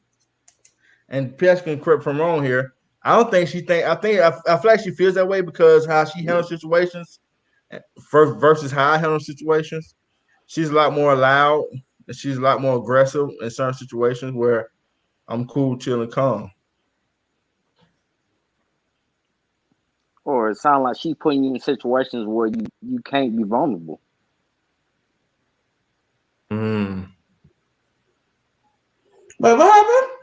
and PS can correct from wrong here. I don't think she think. I feel like she feels that way because how she handles situations versus how I handle situations. She's a lot more loud and she's a lot more aggressive in certain situations where I'm cool, chill, and calm. Or it sounds like she's putting you in situations where you can't be vulnerable. Mm. But what happened?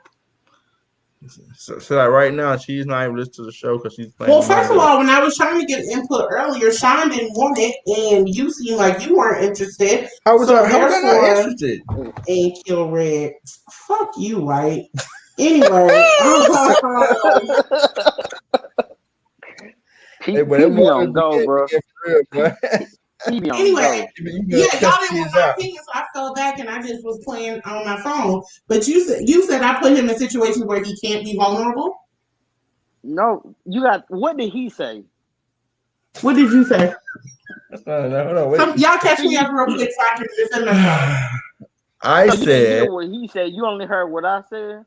So like right now, she's not even listening to the show because she's playing. Well, first of all, when I was trying to get input earlier, Sean didn't want it, and you seemed like you weren't interested. How was I not Therefore, interested? and Kill Red. Fuck you, right? Anyway, He be on go, bro. He be on anyway, go. yeah, y'all didn't want my opinion, so I fell back and I just was playing on my phone. But you said I put him in situations where he can't be vulnerable. No, you got. What did he say? What did you say? No, wait. Y'all catch me up real quick so I can defend myself. I So you didn't hear said. what he said. You only heard what I said.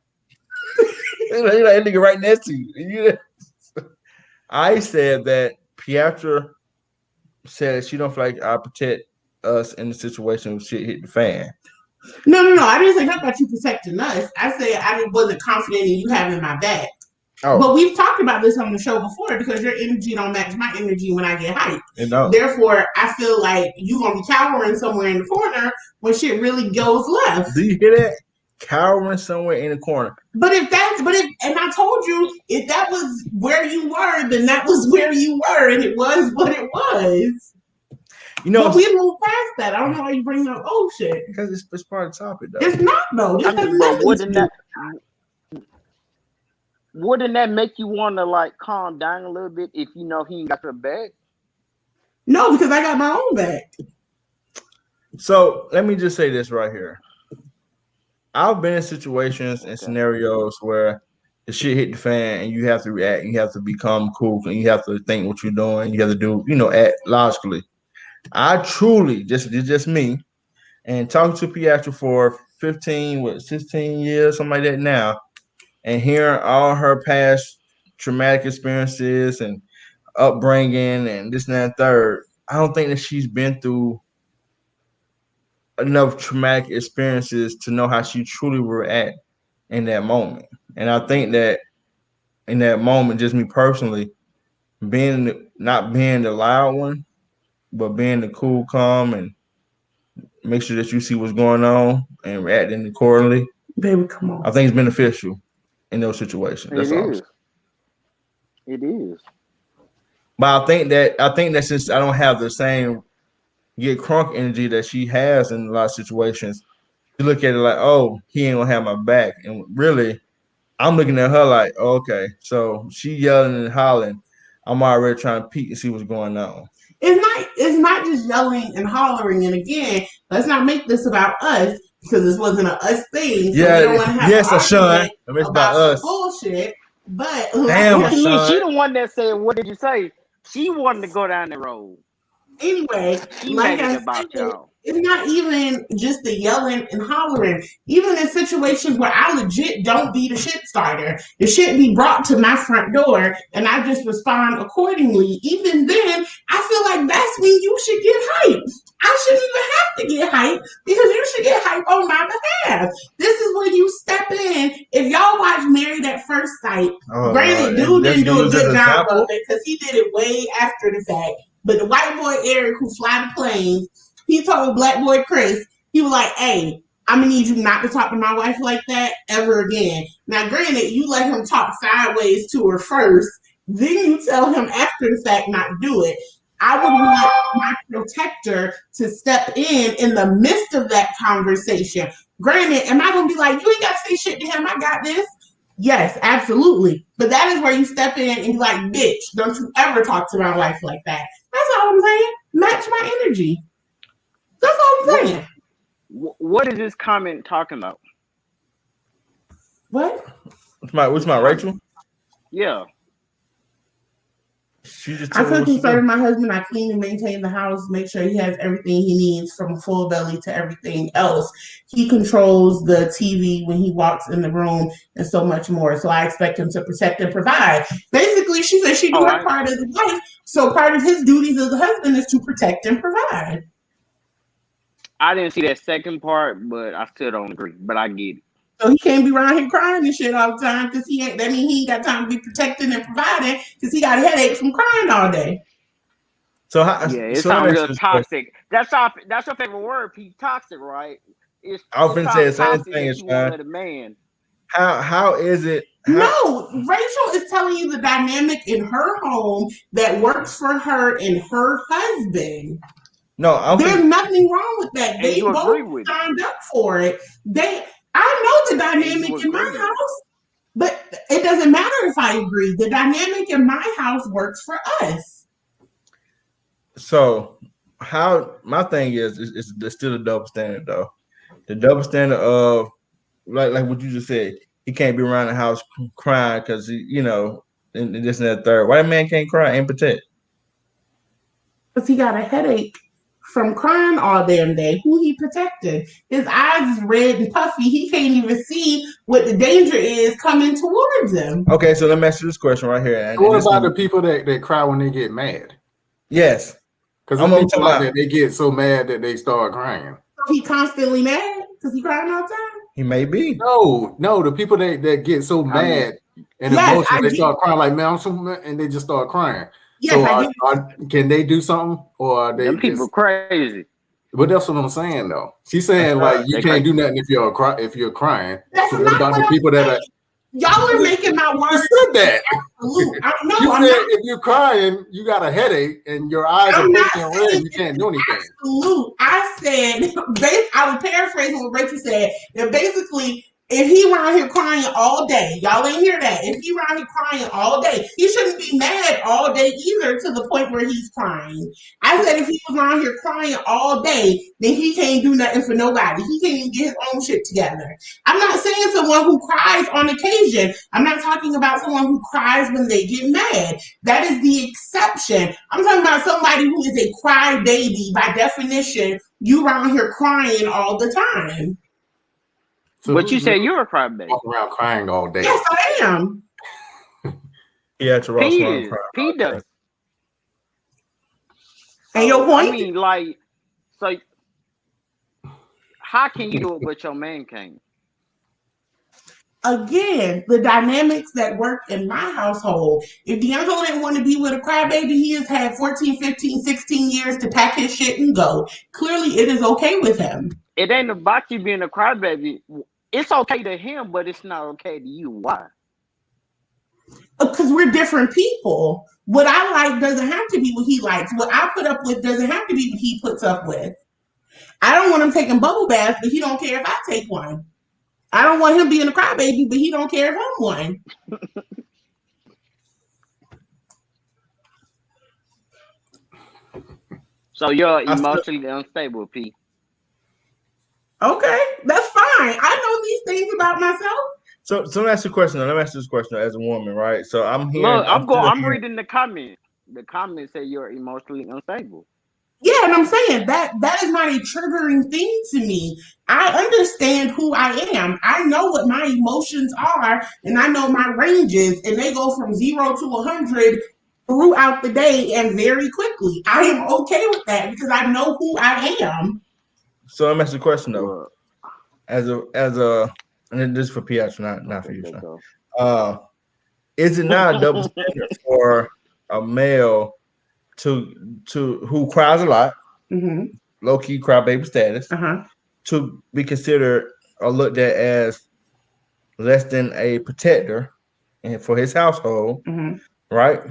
You like that nigga right next to you. I said that Pietra said she don't feel like I protect us in the situation when shit hit the fan. No. I didn't say nothing about you protecting us. I said I wasn't confident in you having my back. Oh. But we've talked about this on the show before because your energy don't match my energy when I get hyped. Therefore, I feel like you gonna be cowering somewhere in the corner when shit really goes left. Do you hear that? Cowering somewhere in the corner. And I told you, if that was where you were, then that was where you were, and it was what it was. You know, but we moved past that. I don't know why you bring up old shit. Because it's part of the topic, though. It's not, though. Wouldn't that make you want to like calm down a little bit if you know he ain't got your back? No, because I got my own back. So let me just say this right here. I've been in situations and scenarios where the shit hit the fan and you have to react. You have to become cool and you have to think what you're doing. You have to do, act logically. I truly, just me, and talking to Pietra for 16 years, something like that now, and hearing all her past traumatic experiences and upbringing and this and that and third, I don't think that she's been through enough traumatic experiences to know how she truly will react in that moment. And I think that in that moment, just me personally, not being the loud one, but being the cool, calm, and make sure that you see what's going on and reacting accordingly. Baby, come on. I think it's beneficial in those situations. That's all. It is. But I think that since I don't have the same get crunk energy that she has in a lot of situations, you look at it like, oh, he ain't gonna have my back. And really, I'm looking at her like, oh, okay, so she yelling and hollering. I'm already trying to peek and see what's going on. It's not just yelling and hollering. And again, let's not make this about us because this wasn't an us thing. So we don't want to have an argument about us. Bullshit. But damn, she the one that said, "What did you say?" She wanted to go down the road. Anyway, like I said, it's not even just the yelling and hollering. Even in situations where I legit don't be the shit starter, the shit be brought to my front door and I just respond accordingly. Even then, I feel like that's when you should get hyped. I shouldn't even have to get hyped because you should get hyped on my behalf. This is where you step in. If y'all watch Married at First Sight, granted, dude didn't do a good job of it because he did it way after the fact. But the white boy Eric who fly the planes, he told black boy Chris, he was like, hey, I'm going to need you not to talk to my wife like that ever again. Now, granted, you let him talk sideways to her first, then you tell him after the fact not to do it. I would want my protector to step in the midst of that conversation. Granted, am I going to be like, you ain't got to say shit to him, I got this? Yes, absolutely. But that is where you step in and be like, bitch, don't you ever talk to my wife like that. That's all I'm saying. Match my energy. That's all I'm saying. What is this comment talking about? What? What's my Rachel? Yeah. I cook and serve my husband. I clean and maintain the house, make sure he has everything he needs from full belly to everything else. He controls the TV when he walks in the room and so much more. So I expect him to protect and provide. Basically, she said she do her part as a wife. So part of his duties as a husband is to protect and provide. I didn't see that second part, but I still don't agree. But I get it. So he can't be around here crying and shit all the time because that means he ain't got time to be protecting and providing because he got a headache from crying all day. So how? Yeah, it So let sounds me ask real you this question. toxic. That's your favorite word, Pete. Toxic, right? It I often say the sounds same toxic thing, that you want Sean. with a man. How is it? No, Rachel is telling you the dynamic in her home that works for her and her husband. No, there's nothing wrong with that. And They you both agree with it. signed up for it. I know the And dynamic you in my agree with it. house, but it doesn't matter if I agree. The dynamic in my house works for us. So how my thing is there's still a double standard though. The double standard of like what you just said, he can't be around the house crying because and this and that third. Why a man can't cry and protect? Because he got a headache from crying all damn day. Who he protected? His eyes is red and puffy. He can't even see what the danger is coming towards him. Okay, so let me ask you this question right here. And what about the people that cry when they get mad? Yes. Because there's people out there, they get so mad that they start crying. So he constantly mad because he crying all the time? He may be. No, the people that get so mad and emotional, they start crying like, man, I'm so mad, and they just start crying. Yes, so can they do something? Or are they them people crazy? But that's what I'm saying though. She's saying like you can't do nothing if you're crying. That's so what about the people that are y'all are making my words said that. Absolute. I'm said if you're crying, you got a headache and your eyes are puffy and red, you can't do anything. Absolute. I said, I was paraphrasing what Rachel said, that basically, if he around here crying all day, y'all ain't hear that. If he around here crying all day, he shouldn't be mad all day either to the point where he's crying. I said if he was around here crying all day, then he can't do nothing for nobody. He can't even get his own shit together. I'm not saying someone who cries on occasion. I'm not talking about someone who cries when they get mad. That is the exception. I'm talking about somebody who is a cry baby. By definition, you around here crying all the time. So but you said you're a crybaby. Walking around crying all day. Yes, I am. Yeah, to Ross crying. P does. And your point? I mean, like, so how can you do it but your man can't? Again, the dynamics that work in my household. If D'Angelo didn't want to be with a crybaby, he has had 14, 15, 16 years to pack his shit and go. Clearly, it is okay with him. It ain't about you being a crybaby. It's okay to him, but it's not okay to you. Why? Because we're different people. What I like doesn't have to be what he likes. What I put up with doesn't have to be what he puts up with. I don't want him taking bubble baths, but he don't care if I take one. I don't want him being a crybaby, but he don't care if I'm one. So you're emotionally unstable, P. Okay, that's fine. I know these things about myself. So let me ask you a question. Let me ask you this question as a woman, right? So I'm hearing. Look, I'm reading the comment. The comment say you're emotionally unstable. Yeah, and I'm saying that is not a triggering thing to me. I understand who I am. I know what my emotions are, and I know my ranges, and they go from 0 to 100 throughout the day and very quickly. I am okay with that because I know who I am. So let me ask you a question though. As a, and this is for Piatch, not for you, Sean. Is it not a double standard for a male to who cries a lot, low key crybaby status, to be considered or looked at as less than a protector and for his household, right?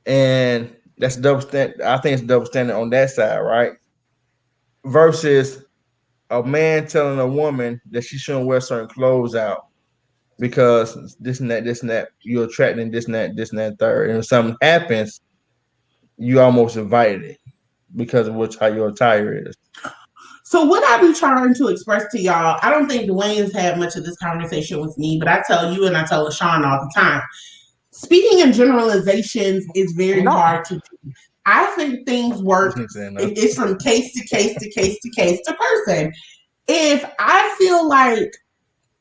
And that's double standard. I think it's double standard on that side, right? Versus a man telling a woman that she shouldn't wear certain clothes out because this and that, you're attracting this and that third. And if something happens, you almost invited it because of how your attire is. So what I be trying to express to y'all, I don't think Dwayne's had much of this conversation with me, but I tell you and I tell LaShawn all the time. Speaking in generalizations is very hard to do. I think things work. It's from case to case to case to case to person. If I feel like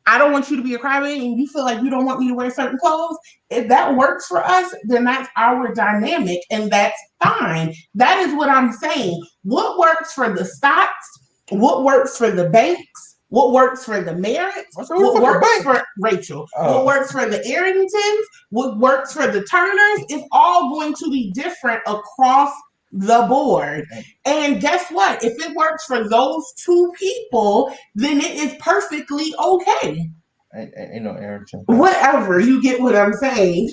I don't want you to be a crybaby and you feel like you don't want me to wear certain clothes, if that works for us, then that's our dynamic and that's fine. That is what I'm saying. What works for the stocks, what works for the banks, what works for the Merritts, what works for Rachel, what works for the Arringtons, what works for the Turners is all going to be different across the board. And guess what? If it works for those two people, then it is perfectly okay. Ain't no Arrington. Whatever, you get what I'm saying.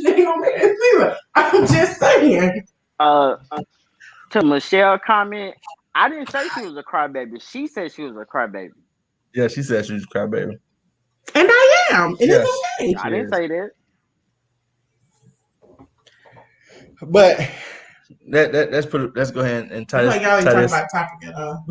I'm just saying. To Michelle's comment, I didn't say she was a crybaby. She said she was a crybaby. Yeah, she said she was a crybaby. And I am. And it's okay. I didn't say that. But let's go ahead and tie this. Like y'all ain't talking about topic at all.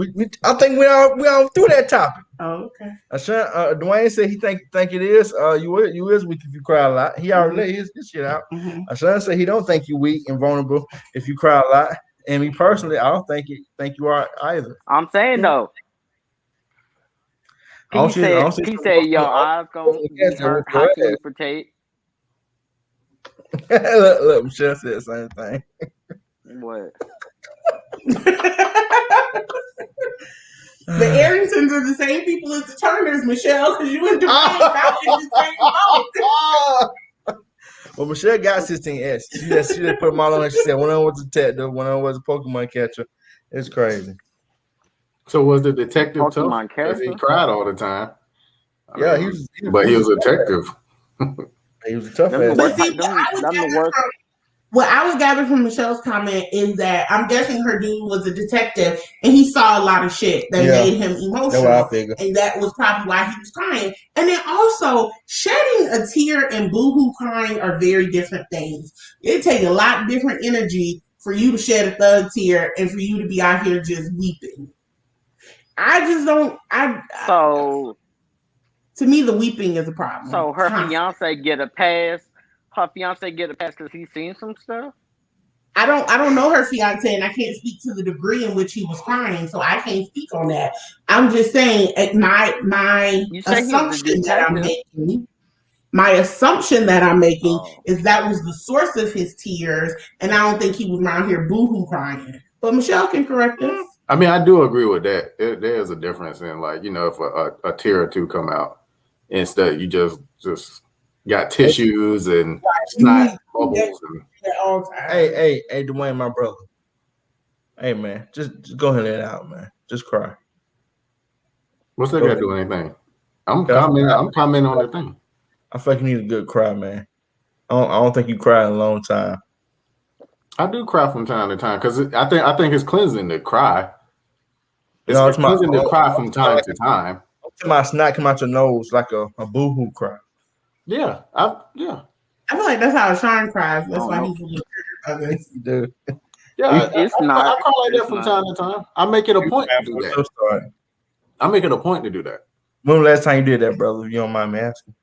I think we all through that topic. Oh, okay. Dwayne said he think it is. You is weak if you cry a lot. He already laid his shit out. Ashan said he don't think you weak and vulnerable if you cry a lot. And me personally, I don't think you are either. I'm saying though. He said your eyes gonna be hurt. How can you protect? look, Michelle said the same thing. What? The Arringtons are the same people as the Turners, Michelle, because you and Dwayne got in the same boat. Well, Michelle got 16S. She just put them all on. She said one of them was a detective, one of them was a Pokemon catcher. It's crazy. So was the detective Pokemon tough? Because he cried all the time. He was a detective. He was a tough ass. But see, what I would gather from Michelle's comment is that I'm guessing her dude was a detective and he saw a lot of shit that made him emotional. And that was probably why he was crying. And then also, shedding a tear and boohoo crying are very different things. It takes a lot different energy for you to shed a thug tear and for you to be out here just weeping. I just don't. To me, the weeping is a problem. So her fiance get a pass. Her fiance get a pass because he's seen some stuff. I don't know her fiance, and I can't speak to the degree in which he was crying, so I can't speak on that. I'm just saying, my assumption that I'm making is that was the source of his tears, and I don't think he was around here boohoo crying. But Michelle can correct us. I mean, I do agree with that. There's a difference in, like, you know, if a tear or two come out, instead you just got tissues and snot bubbles. Hey, Dwayne, my brother. Hey, man, just go ahead and let it out, man. Just cry. What's that got to do with anything? I'm commenting on the thing. I feel like you need a good cry, man. I don't think you cried in a long time. I do cry from time to time because I think it's cleansing to cry. It's cleansing to cry from time to time. My snot come out your nose like a boohoo cry. Yeah, I feel like that's how Sean cries. That's why he's a little others. Dude. Yeah, I cry like that from time to time. I make it a point to do that. I make it a point to do that. When was the last time you did that, brother? If you don't mind me asking.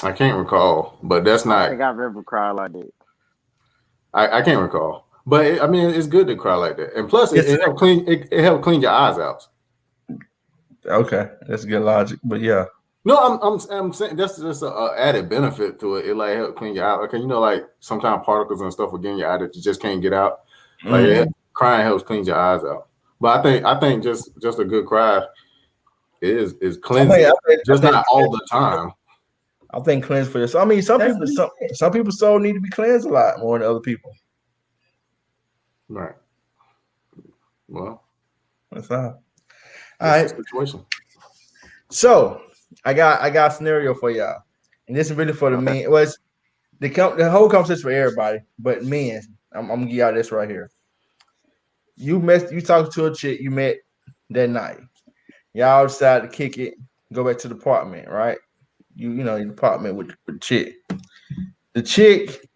I can't recall, but that's not. I think I've ever cried like that. I can't recall, but I mean, it's good to cry like that, and plus, it helps clean. It helps clean your eyes out. Okay, that's good logic, but yeah. No, I'm saying that's just an added benefit to it. It like help clean your eye. Okay, you know, like sometimes particles and stuff will get in your eye that you just can't get out. Like crying helps clean your eyes out. But I think just a good cry is cleansing. Just not all the time. I think cleanse for yourself. I mean, some people's soul need to be cleansed a lot more than other people. Right. Well, that's all right. Situation. So I got a scenario for y'all, and this is really for the men. It was the whole conversation for everybody, but men. I'm gonna give y'all this right here. You talking to a chick you met that night. Y'all decide to kick it, go back to the apartment, right? You know, your apartment with the chick. The chick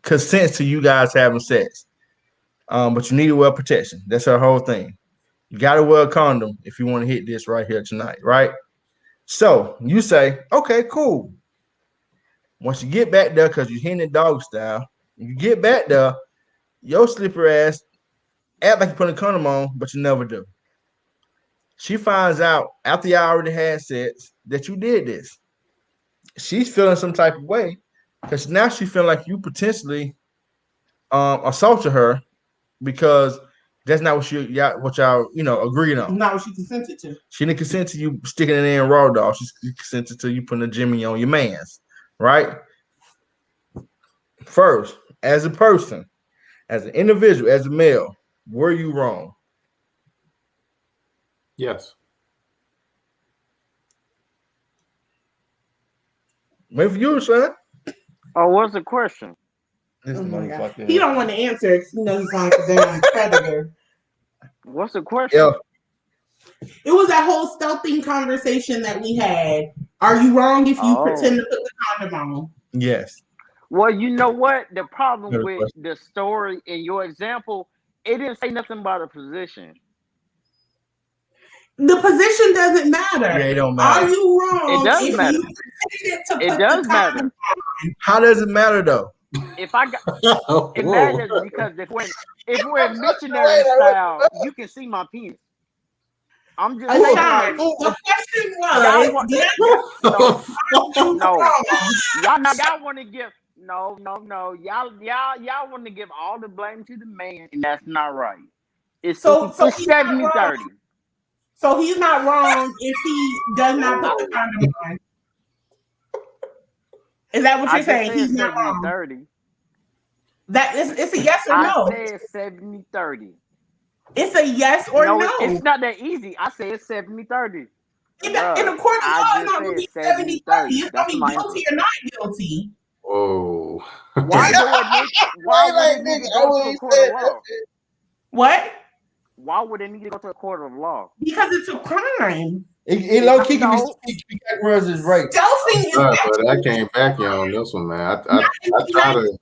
consents to you guys having sex, but you need to wear protection. That's her whole thing. You got to wear a condom if you want to hit this right here tonight, right? So you say, okay, cool. Once you get back there, because you're hitting it dog style, you get back there, your slippery ass act like you put a condom on, but you never do. She finds out after you already had sex that you did this. She's feeling some type of way because now she feeling like you potentially assaulted her because That's not what y'all agreed on. Not what she consented to. She didn't consent to you sticking it in raw dog. She consented to you putting a Jimmy on your man's, right? First, as a person, as an individual, as a male, were you wrong? Yes. Maybe for you, son. Oh, what's the question? This motherfucker. He don't want to answer it. You know he's on the damn predator. What's the question? Yeah. It was that whole stealthing conversation that we had. Are you wrong if you pretend to put the condom on? Yes. Well, you know what? The problem Good with question. the story in your example, it didn't say nothing about a position. The position doesn't matter. Yeah, it don't matter. Are you wrong? It does if matter. You pretended to It put does the condom matter. on? How does it matter though? If I got it Whoa. matters because if we're missionary style, you can see my penis. I'm just saying, like, The question y'all was, want, did y'all want to give no. Y'all want to give all the blame to the man, and that's not right. It's So he's not 70-30. So he's not wrong if he does not put the condom on. Is that what you're saying? He's not wrong. 70-30. It's a yes or no. I said 70-30. It's a yes or no. It's not that easy. I said 70-30. In a court of law, it's not going to be 70-30. It's going to be guilty or not guilty. Oh. Why would it need to go to a court of law? What? Why would it need to go to a court of law? Because it's a crime. It low key can be categorized as rape. Stealthing is But I came back here on this one, man. I try to.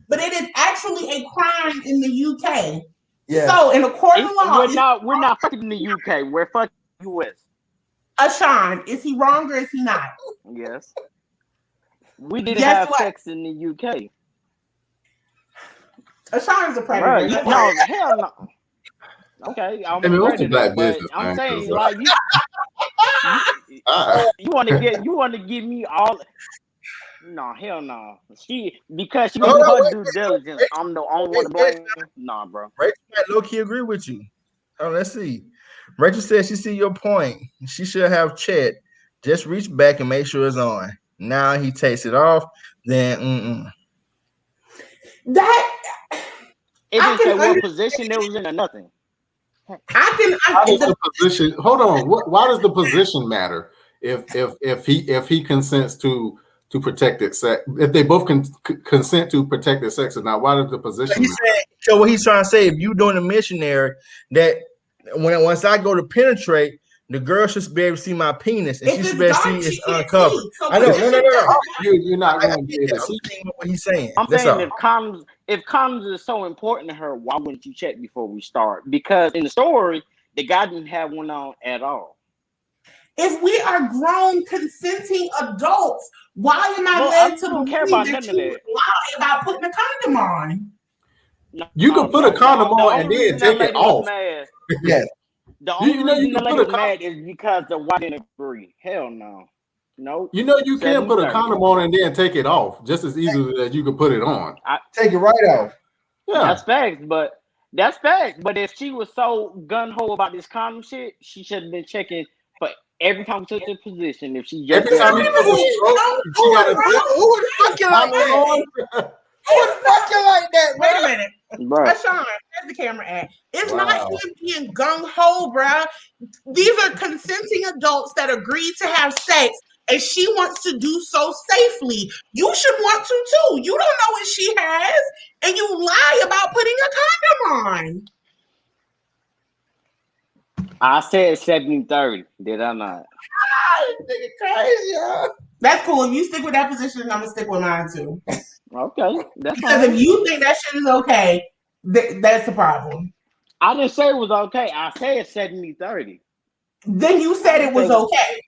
But it is actually a crime in the UK. Yeah. So in a court of law, we're not fucking in the UK. We're fucking US. Ashan, is he wrong or is he not? Yes. We didn't have sex in the UK. Ashan is a predator. Right. No, hell no. Okay, I'm a what's the predator, black but business, I'm man? saying like you want to give me all. No, hell no. Because she didn't do her due diligence. I'm the only one to blame. Nah, bro. Rachel might low key agree with you. Oh, let's see. Rachel said she see your point. She should have Chet just reach back and make sure it's on. Now he takes it off. Then That it didn't say what position it was in or nothing. How does the position? Hold on. Why does the position matter? If he consents to protected sex, if they both consent to protected sex or not, why does the position? So what he's trying to say, if you doing a missionary, that once I go to penetrate, the girl should be able to see my penis, and she should be able to see it's uncovered. I know. No. You're not going to be able to see what he's saying. I'm saying if condoms is so important to her, why wouldn't you check before we start? Because in the story, the guy didn't have one on at all. If we are grown, consenting adults, why am I led to believe that you lie about putting a condom on? You can put a condom on and then take it off. Yes. The only reason the lady was mad is because the white didn't agree. Hell no. Nope. You know you can put a condom on and then take it off just as easily as you can put it on. Take it right off. Yeah. That's facts, but if she was so gun-ho about this condom shit, she should have been checking for every time she took the position. If she just every time you took a stroke, she got to who the fuck you like that? Who the fuck you like that? Wait a minute. Right. Ashan, where's the camera at? It's not him being gung-ho, bro. These are consenting adults that agreed to have sex, and she wants to do so safely. You should want to too. You don't know what she has, and you lie about putting a condom on. I said 70-30. Did I not? Nigga crazy, huh? That's cool. If you stick with that position, I'm gonna stick with mine too. Okay, that's because fine. if you think that shit is okay, that's the problem. I didn't say it was okay. I said 70-30. Then you said it was okay.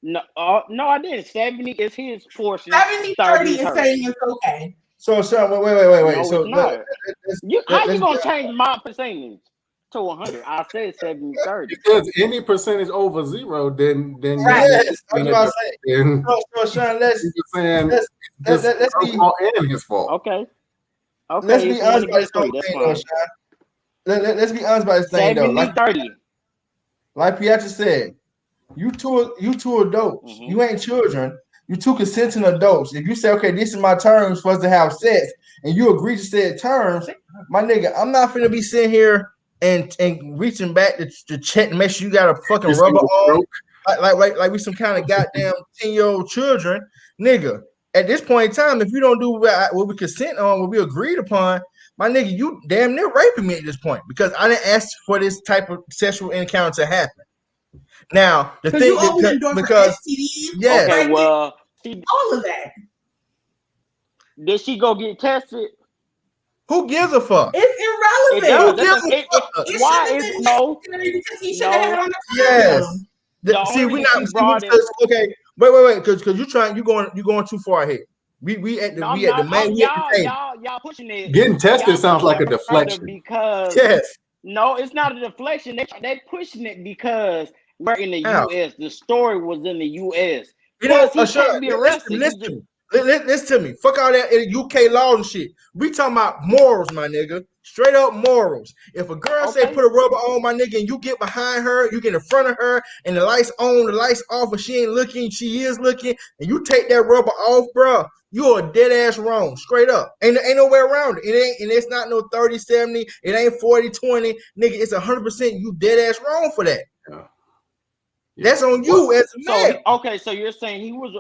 No, no, I didn't. 70 is his portion. 70-30 is saying it's okay. So wait. No, so it's not. How you gonna change my percentage to 100? I said 70-30. Because any percentage over 0, then yes, that's what I say. So Sean, let's be and his fault. Okay. Let's be honest about this whole thing, though, Sean. let's be honest about this thing though. 70-30. Like Pietro said, you two adults. Mhm. You ain't children. You two consenting adults. If you say, okay, this is my terms for us to have sex, and you agree to said terms, my nigga, I'm not finna be sitting here and reaching back to check and make sure you got a fucking rubber on, like we some kind of goddamn 10-year-old children, nigga. At this point in time, if you don't do what we consent on, what we agreed upon, my nigga, you damn near raping me at this point because I didn't ask for this type of sexual encounter to happen. Now the thing you open the door because for STDs, yes, Okay, well, all of that. Did she go get tested? Who gives a fuck? It's It irrelevant. does. Why is no? Because he should have had on the Yes. condom. See, we not okay. Wait, because you going too far ahead. We at the No, we at the main y'all pushing it. Getting tested Y'all sounds like a pushing it deflection. because yes. No, it's not a deflection. They pushing it because we're in the Ow. U.S. The story was in the U.S. You know, Plus, he can't be arrested. Listen to me. Fuck all that UK laws and shit. We talking about morals, my nigga. Straight up morals. If a girl say put a rubber on, my nigga, and you get behind her, you get in front of her, and the lights on, the lights off, and she ain't looking, she is looking, and you take that rubber off, bro, you are dead ass wrong. Straight up. Ain't no way around it. It ain't, and it's not no 30-70, it ain't 40-20. Nigga, it's 100% you dead ass wrong for that. Yeah. That's on you as a man. So you're saying he was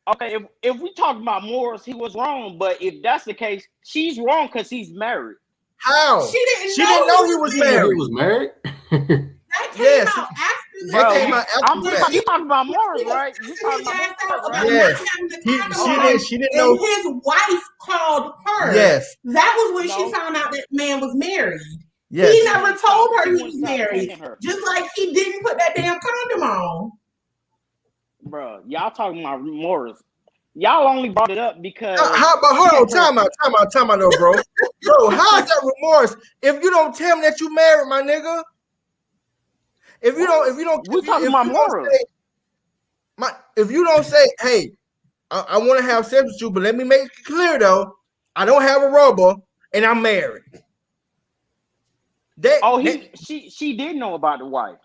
okay. If we talk about morals, he was wrong. But if that's the case, she's wrong because he's married. How? She didn't know he was married. He was married. That came out after Bro, that. came out after that. You talking about morals, right? You talking about morals, right? Yes. She didn't know. His wife called her. Yes. That was when she found out that man was married. Yes. He never told her he was married. Just like he didn't put that damn condom on. Bro, y'all talking about morals. Y'all only brought it up because hold on, time out though, bro. Bro, how is that remorse if you don't tell me that you married, my nigga? If you don't say, hey, I want to have sex with you, but let me make it clear though, I don't have a rubber and I'm married. She did know about the wife.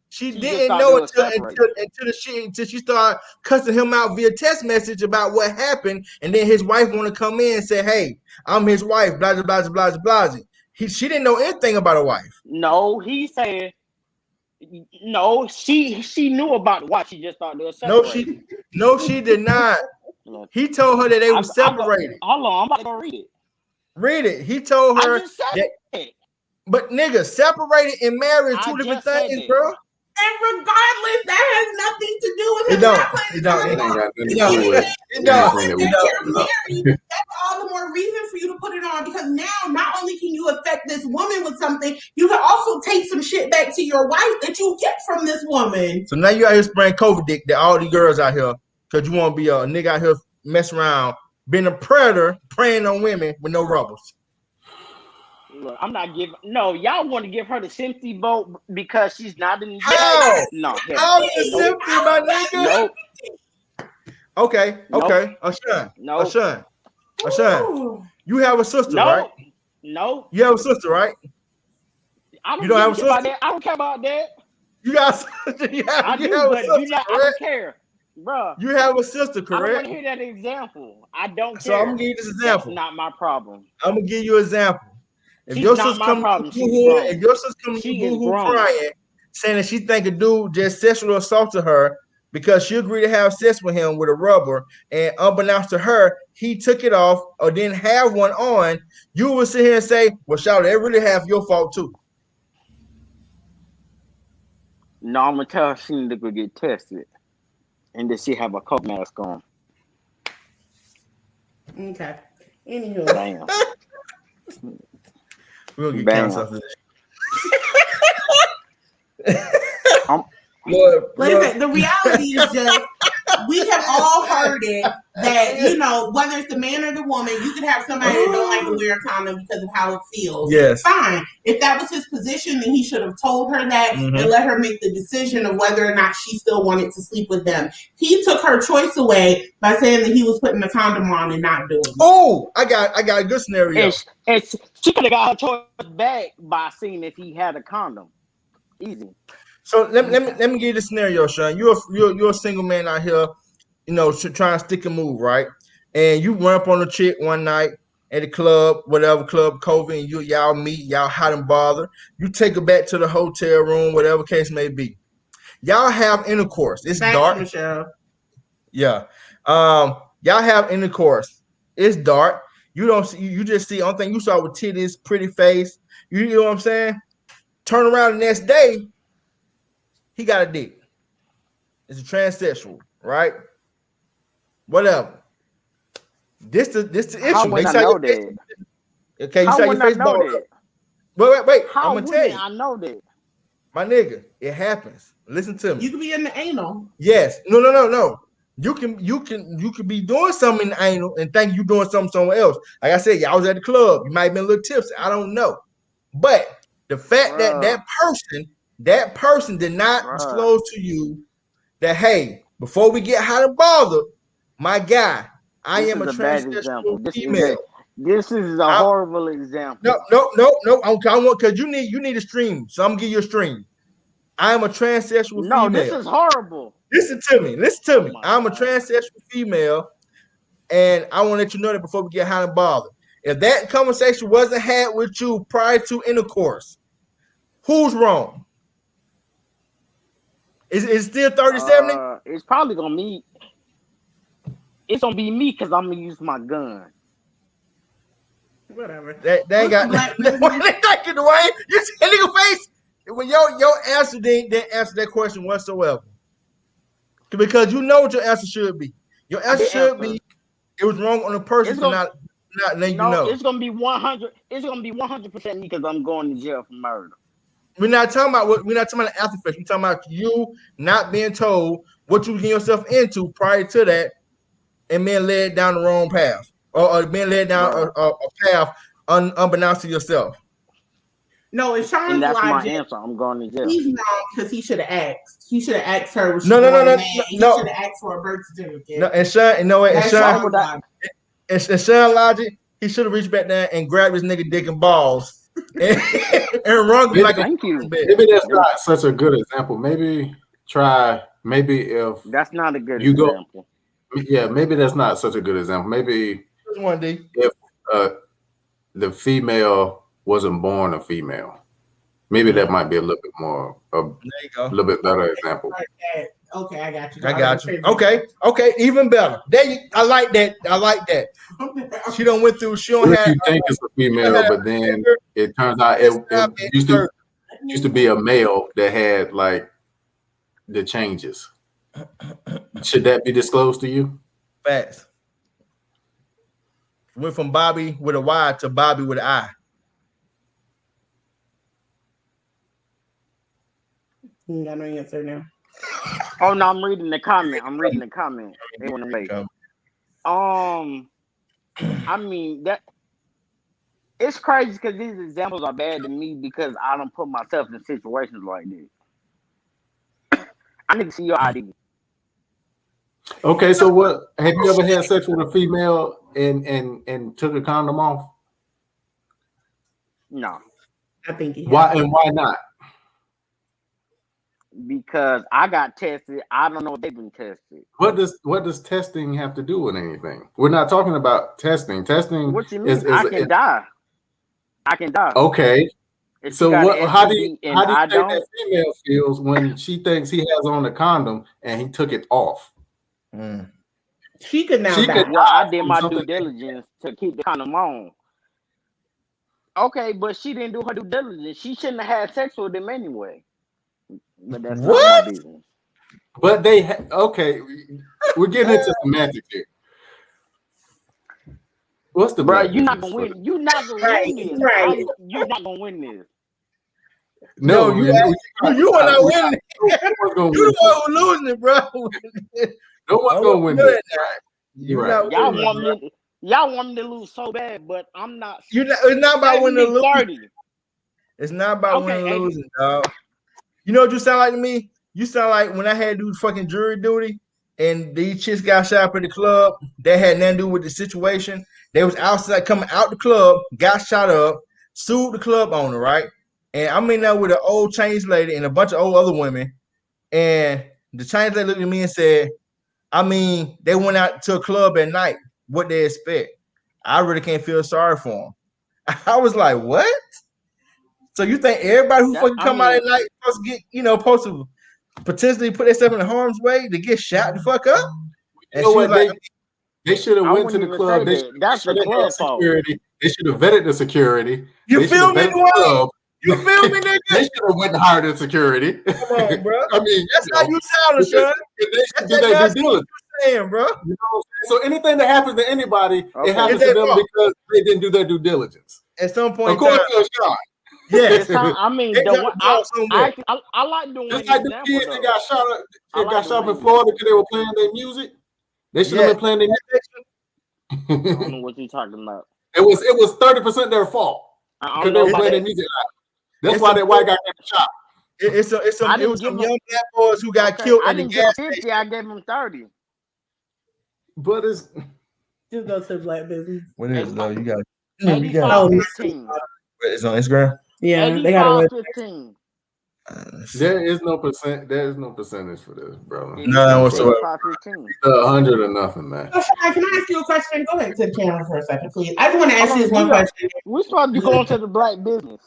She didn't know until she started cussing him out via text message about what happened, and then his wife want to come in and say, "Hey, I'm his wife." Blah blah blah blah blah. She didn't know anything about a wife. No, he said. No, she knew about the wife. She just thought they were separated. No, she did not. He told her that they were separated. Hold on, I'm about to go read it. Read it. He told her that. But nigga, separated and married two different things, bro. And regardless, that has nothing to do with it. That's all the more reason for you to put it on, because now not only can you affect this woman with something, you can also take some shit back to your wife that you get from this woman. So now you out here spraying COVID dick to all these girls out here because you want to be a nigga out here messing around, being a predator, preying on women with no rubbers. Look, I'm not giving. No, y'all want to give her the sympathy vote because she's not in the How? No, how is sympathy, my nigga? Nope. Okay. Ashan, you have a sister, right? No. You have a sister, right? You don't have a sister? I don't care about that. You got I don't care. Bro, you have a sister, correct? I don't want to hear that example. I don't care. So I'm gonna give you this example. That's not my problem. I'm gonna give you an example. If your sister comes to boo-hoo crying, saying that she think a dude just sexually assaulted her because she agreed to have sex with him with a rubber, and unbeknownst to her, he took it off or didn't have one on, you would sit here and say, well, shout, that really half your fault too. No, I'm gonna tell her she need to go get tested, and then she have a coke mask on. Okay. Anywho. Damn. We're gonna get cancer after this. The reality is just we have all heard it that, you know, whether it's the man or the woman, you could have somebody that don't like to wear a condom because of how it feels. Yes. Fine. If that was his position, then he should have told her that and let her make the decision of whether or not she still wanted to sleep with them. He took her choice away by saying that he was putting the condom on and not doing it. Oh, I got a good scenario. And she could have got her choice back by seeing if he had a condom. Easy. So let me give you the scenario, Sean. You're a single man out here, you know, trying to stick and move, right? And you run up on a chick one night at the club, whatever club, COVID, and y'all meet, y'all hot and bothered. You take her back to the hotel room, whatever case may be. Y'all have intercourse. It's dark. Michelle. Yeah. Y'all have intercourse. It's dark. You don't see. You just see. Only thing you saw with titties, pretty face. You know what I'm saying? Turn around the next day. He got a dick. It's a transsexual, right? Whatever. This the issue. How would I know that? Okay, you How saw your would I face know ball that? up. Wait. How I'm gonna tell you. I know that? My nigga, it happens. Listen to me. You could be in the anal. Yes. No. You can be doing something in the anal and think you doing something somewhere else. Like I said, y'all was at the club. You might have been a little tipsy. I don't know. But the fact that that person did not disclose to you that, hey, before we get hot and bothered, my guy, I am a transsexual female. This is a horrible example. No. I want because you need a stream, so I'm gonna give you a stream. I am a transsexual female. No, this is horrible. Listen to me. I'm a transsexual female, and I want to let you know that before we get hot and bothered. If that conversation wasn't had with you prior to intercourse, who's wrong? Is it still 30-70? It's probably gonna be. It's gonna be me because I'm gonna use my gun. Whatever. They ain't got that in the way. You see that nigga face? When your answer didn't answer that question whatsoever. Because you know what your answer should be. Your answer should be it was wrong on the person to not letting you know. It's gonna be 100. It's gonna be 100% me because I'm going to jail for murder. We're not talking about the after effects. We're talking about you not being told what you getting yourself into prior to that and being led down the wrong path. Or being led down a path unbeknownst to yourself. No, it's Sean's and that's logic. My answer. I'm going to jail. He's wrong because he should have asked. He should have asked her. No. He should have asked for a birth certificate. No, and Sean, you know what? And Sean logic, he should have reached back there and grabbed his nigga dick and balls and rung him like thank you. Maybe that's not such a good example. Maybe if that's not a good example. Yeah, maybe that's not such a good example. Maybe if the female wasn't born a female, maybe that might be a little bit more little bit better example. Okay, I got you. Okay, even better. I like that. She don't went through. She don't have. You think it's a female, but then it turns out it used to be a male that had like the changes. Should that be disclosed to you? Facts. Went from Bobby with a Y to Bobby with an I. You got no answer now. Oh no, I'm reading the comment. They want to make. I mean that it's crazy because these examples are bad to me because I don't put myself in situations like this. I need to see your ID. Okay, so what have you ever had sex with a female and took a condom off? No. I think why not? Because I got tested. I don't know if they've been tested. What does testing have to do with anything? We're not talking about testing. Testing. What you mean? I can die. Okay. So how do you think that female feels when she thinks he has on a condom and he took it off? She could now die. Well, I did my due diligence to keep the condom on. Okay, but she didn't do her due diligence. She shouldn't have had sex with him anyway. But that's not my business. But okay, we're getting into semantics here. What's the bro? You're not gonna win. You're not gonna win this. Right. You're not gonna win this. No, you are not winning. You the one who losing it, bro. No one's gonna win this. You're Right. not Y'all winning, want bro. me? Y'all want me to lose so bad, but I'm not. It's not about winning or losing. 30. It's not about Okay, winning or losing, dog. You know what you sound like to me? You sound like when I had to do fucking jury duty and these chicks got shot up at the club. That had nothing to do with the situation. They was outside coming out the club, got shot up, sued the club owner, right? And I'm in there with an old Chinese lady and a bunch of old other women. And the Chinese lady looked at me and said, I mean, they went out to a club at night. What they expect? I really can't feel sorry for them. I was like, what? So you think everybody who fucking come out at night supposed to get, supposed to potentially put themselves in harm's way to get shot the fuck up? You know what? They should have went to the club. That's the club fault. Security. They should have vetted the security. You feel me, Dwayne? You feel me, nigga? They should have went and hired the security. Come on, bro. I mean, that's how you sound, son. That's what you're saying, bro. You know what I'm saying? So anything that happens to anybody, it happens to them because they didn't do their due diligence. At some point, according to a shot. Yes, I mean, I like doing just like the kids that got shot up. They got shot up in Florida because they were playing their music. They should have been playing their music. I don't know what you're talking about. It was 30% their fault because they were playing their music loud. That's why that white guy got shot. It was some young black boys who got killed at the gas station. I gave him 30. But it's just go to the black business. What is though? You got 15. It's on Instagram. Yeah, they got 15. There is no percentage for this, bro. No, whatsoever. 100 or nothing, man. So, can I ask you a question? Go back to the camera for a second, please. I just want to ask you this one question. We're supposed to be going to the black business.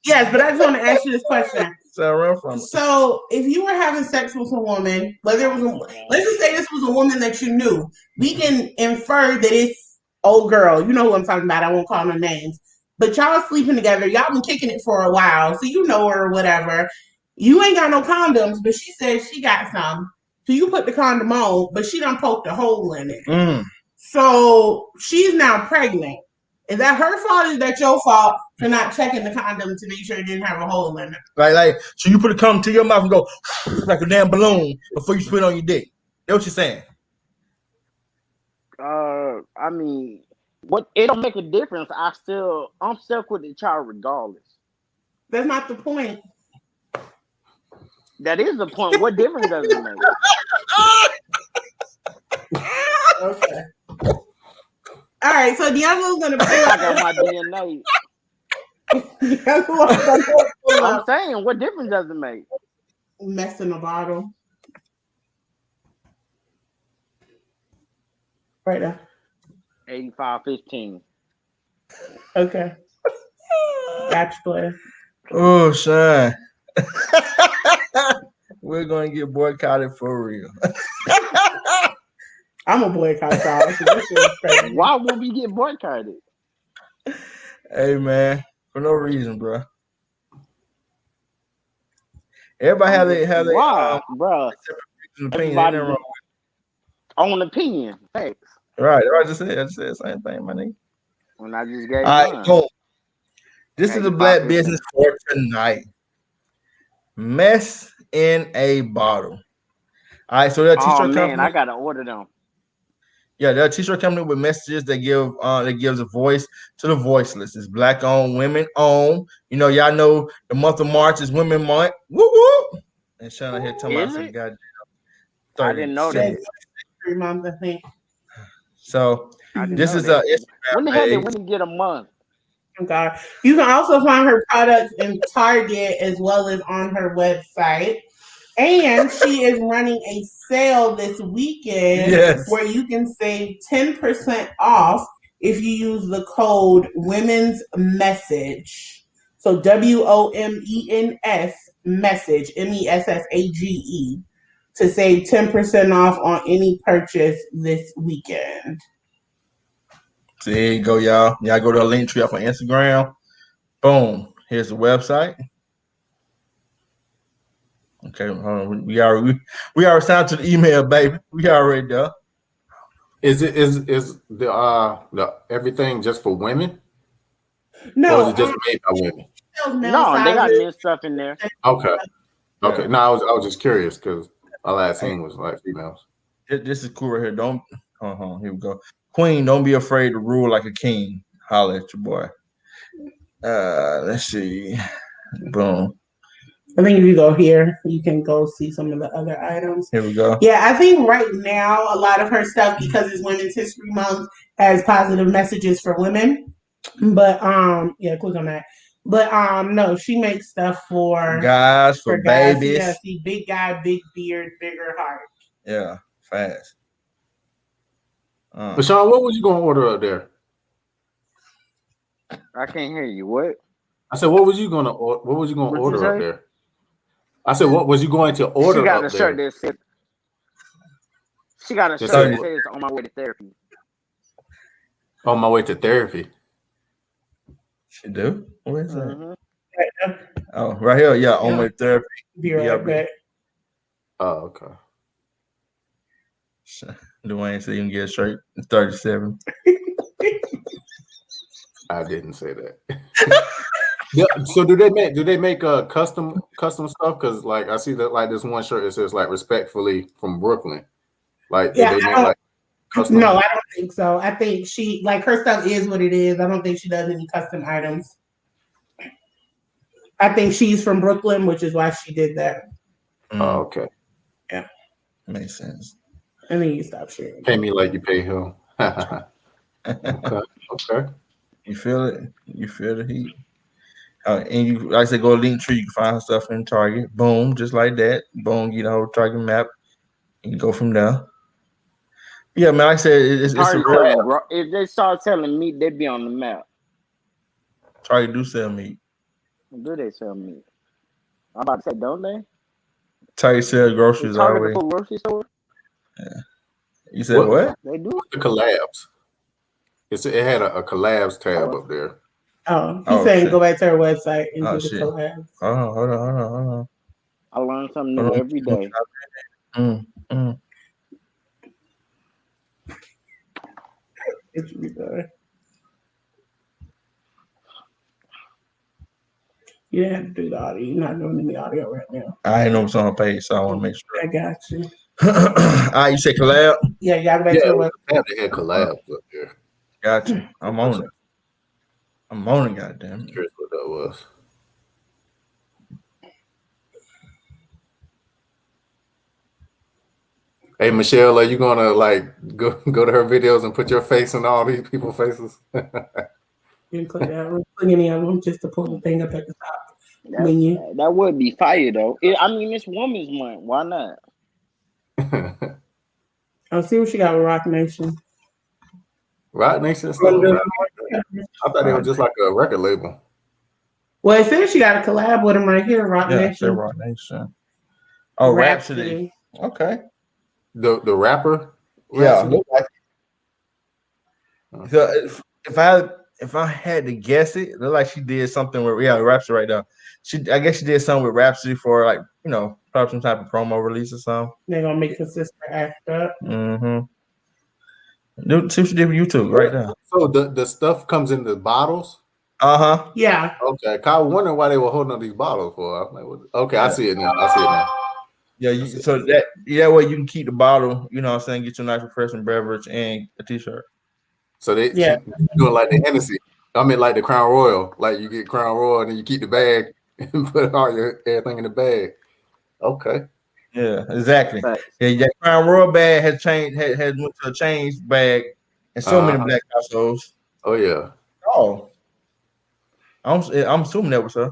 Yes, but I just want to ask you this question. So if you were having sex with a woman, whether it was let's just say this was a woman that you knew, we can infer that it's old girl. You know who I'm talking about. I won't call no names. But y'all sleeping together. Y'all been kicking it for a while, so you know her or whatever. You ain't got no condoms, but she says she got some. So you put the condom on, but she done poked a hole in it. So she's now pregnant. Is that her fault or is that your fault for not checking the condom to make sure it didn't have a hole in it? Like, so you put a condom to your mouth and go like a damn balloon before you put it on your dick. That's what you're saying? I mean, it don't make a difference. I'm stuck with the child regardless. That's not the point. That is the point. What difference does it make? Okay. All right, so D'Angelo's gonna be I got my DNA. I'm saying, what difference does it make? Mess in a bottle. Right now. 85-15. Okay. Bachelor. Oh, son. We're gonna get boycotted for real. I'm a boycott y'all. Why would we get boycotted? Hey man, for no reason, bro. Everybody have their bro. Opinion. Own opinion. Thanks. Right. I just said the same thing, my nigga. When I just gave cool. This is the black business for tonight. Mess in a bottle. All right, so that t-shirt company. I gotta order them. Yeah, that t-shirt company with messages that gives a voice to the voiceless. It's black owned, women owned. You know, y'all know the month of March is Women Month. Woo woo. And Shauna here telling me some goddamn 30. I didn't know that. 3 months, I think. So this is a Instagram. When the hell did women get a month? Oh God. You can also find her products in Target as well as on her website. And she is running a sale this weekend where you can save 10% off if you use the code Women's Message. So WOMENS Message, MESSAGE, to save 10% off on any purchase this weekend. So there you go, y'all. Y'all go to the link tree up on Instagram. Boom. Here's the website. Okay, we already signed to the email, baby. We already done. Is the everything just for women? No, or is it just made by women? No, they got men's stuff in there. Okay. No, I was just curious because our last thing was like females. This is cool right here. Don't. Here we go. Queen, don't be afraid to rule like a king. Holla at your boy. Let's see. Boom. I think if you go here, you can go see some of the other items. Here we go. Yeah, I think right now a lot of her stuff, because it's Women's History Month, has positive messages for women. But yeah, click on that. But no, she makes stuff for guys, for guys. babies. Yeah, see, big guy, big beard, bigger heart. Yeah, fast. But Sean, what was you gonna order up there? I can't hear you. What? I said, what was you gonna order up there? I said, what was you going to order She got up a shirt there? that says. She got a shirt that says "On my way to therapy." On my way to therapy. She do? Where is that? Mm-hmm. Oh, right here. Yeah, on my way to therapy. Be right back. Oh, okay. Dwayne said you can get a shirt 37. I didn't say that. Yeah, so do they make custom stuff? Because like I see that like this one shirt that says like respectfully from Brooklyn. Like Yeah, they make like custom? No, I don't think so. I think she like her stuff is what it is. I don't think she does any custom items. I think she's from Brooklyn, which is why she did that. Oh, okay. Yeah. Makes sense. And then you stop sharing. Pay me like you pay him. Okay. You feel it? You feel the heat? And you, like I said, go to Linktree. You can find stuff in Target. Boom, just like that. Boom, get the whole Target map. You can go from there. Yeah, man. Like I said, it's a real. If they start selling meat, they'd be on the map. Target do sell meat. Do they sell meat? I'm about to say, don't they? Target sell groceries always. Target grocery store. Yeah. You said what? They do. The collabs. It had a collabs tab up there. Oh, he's saying go back to her website and do the shit. collabs. Hold on. I learn something new every day. It's retarded. You didn't have to do the audio. You're not doing any audio right now. I didn't know what's on the page, so I want to make sure. I got you. You said collab? Yeah, you got to go back to her website. They had collabs up there. Got you. I'm on it. Goddamn. I'm curious what that was. Hey Michelle, are you gonna like go to her videos and put your face in all these people's faces? You can click that. Click any of them just to pull the thing up at the top menu. That would be fire though. I mean, it's Women's Month. Why not? I'll see what she got with Rock Nation. Rock Nation stuff. I thought it was just like a record label. Well, it says she got a collab with him right here, Rock Nation. Rock Nation. Oh, Rhapsody. Okay. The rapper? Yeah. Look like it. So if I had to guess it looked like she did something with Rhapsody right now. I guess she did something with Rhapsody for like, probably some type of promo release or something. They're gonna make her sister act up. Mm-hmm. See what she did with YouTube right now. So the stuff comes in the bottles? Uh-huh. Yeah. Okay. I was wondering why they were holding up these bottles for. I was like, okay, I see it now. Yeah, so that way you can keep the bottle, you know what I'm saying, get your nice refreshing beverage and a t-shirt. So they doing like the Hennessy. I mean like the Crown Royal. Like you get Crown Royal and then you keep the bag and put everything in the bag. Okay. Yeah, exactly. Right. Yeah, that Crown Royal bag has changed has went to a change bag and so many black households. Oh yeah. Oh. I'm assuming that was her.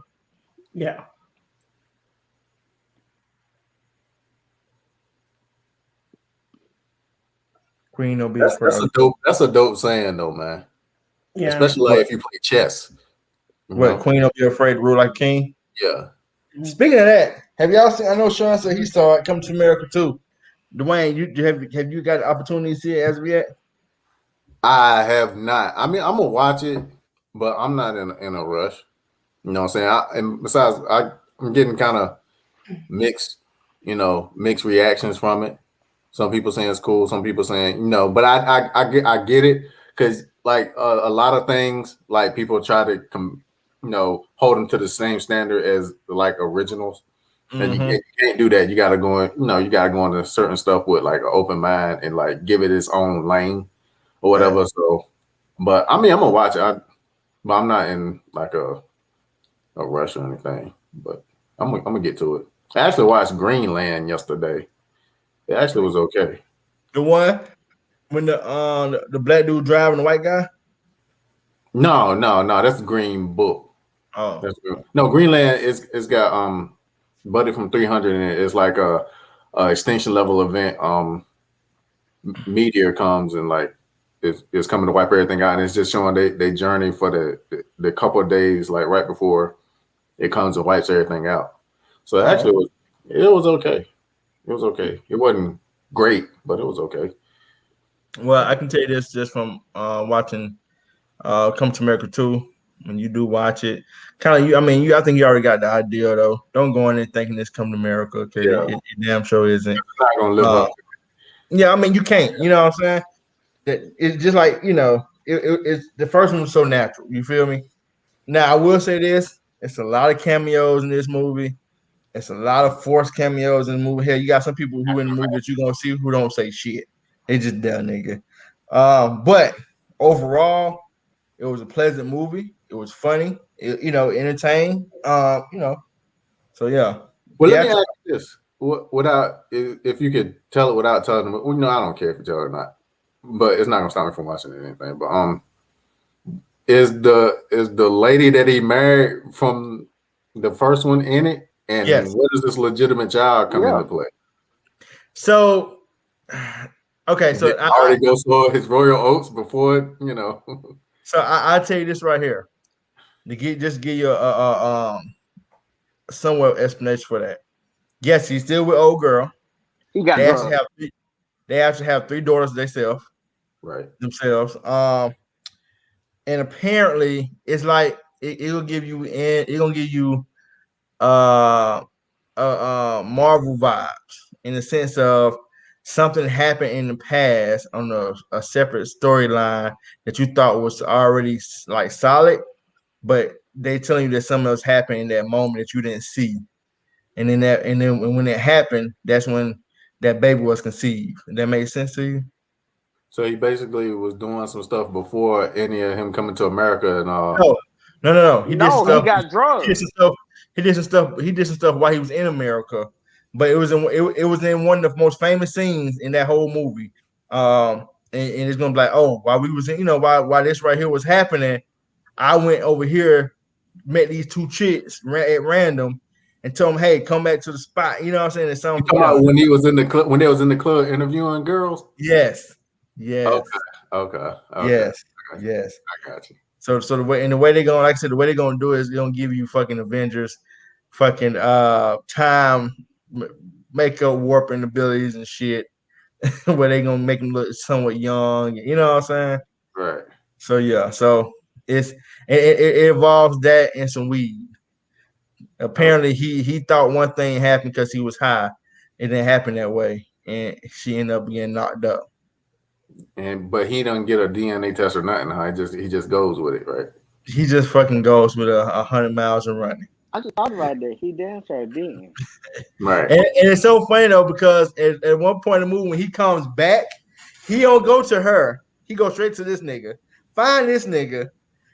Yeah. Queen will be that's a dope saying though, man. Yeah. Especially like if you play chess. What, Queen will be afraid to rule like king? Yeah. Speaking of that, have y'all seen? I know Sean said he saw it. Come to America too. Dwayne, have you got the opportunity to see it as of yet? I have not. I mean, I'm gonna watch it, but I'm not in a rush. You know what I'm saying? And besides, I'm getting kind of mixed reactions from it. Some people saying it's cool, some people saying but I get it because like a lot of things like people try to hold them to the same standard as like originals. And you can't do that. You gotta go in, you gotta go into certain stuff with like an open mind and like give it its own lane or whatever. Right. So, but I mean, I'm gonna watch it, but I'm not in like a rush or anything. But I'm gonna get to it. I actually watched Greenland yesterday. It actually was okay. The one when the black dude driving the white guy. No, that's Green Book. Oh, That's good. No, Greenland it's got Buddy from 300 in it. It's like a extinction level event. Meteor comes and like it's coming to wipe everything out, and it's just showing they journey for the couple of days like right before it comes and wipes everything out. So actually it was okay. It was okay. It wasn't great, but it was okay. well, I can tell you this just from watching Come to America 2. When you do watch it, kind of I think you already got the idea though. Don't go in there thinking this Come to America because it damn sure isn't. It's not gonna live up. Yeah, I mean you can't. You know what I'm saying? That it's just like it's the first one was so natural. You feel me? Now I will say this: it's a lot of cameos in this movie. It's a lot of forced cameos in the movie. Here, you got some people who in the movie that you're gonna see who don't say shit. They just there, nigga. But overall, it was a pleasant movie. It was funny. Entertaining. So yeah. Well, let me ask you this: if you could tell it without telling them, I don't care if you tell it or not, but it's not gonna stop me from watching anything. But is the lady that he married from the first one in it, and what does this legitimate child come into play? So, okay, so I already goes for his royal oats before So I'll tell you this right here to give you a somewhat explanation for that. Yes, he's still with old girl. He got they actually have 3 daughters themselves. And apparently it's like it'll give you Marvel vibes in the sense of something happened in the past on a separate storyline that you thought was already like solid, but they telling you that something else happened in that moment that you didn't see. And then when it happened, that's when that baby was conceived. That makes sense to you? So he basically was doing some stuff before any of him coming to America and No. He got drugs. He did some stuff while he was in America, but it was in one of the most famous scenes in that whole movie. And it's gonna be like, oh, while we was in, while this right here was happening, I went over here, met these 2 chicks at random, and told them, hey, come back to the spot. You know what I'm saying? It's something. When he was in the club, when they was in the club interviewing girls. Yes. Okay. Yes. I got you. So the way they're going, like I said, the way they're gonna do it is they're gonna give you fucking Avengers, fucking time makeup warping abilities and shit, where they gonna make them look somewhat young. You know what I'm saying? Right. So yeah, so it involves that and some weed. Apparently he thought one thing happened because he was high. It didn't happen that way, and she ended up getting knocked up. But he doesn't get a DNA test or nothing. Huh? He just goes with it, right? He just fucking goes with 100 miles and running. I just thought about that. He damn sure didn't. Right. And it's so funny though because at one point in the movie when he comes back, he don't go to her. He goes straight to this nigga. Find this nigga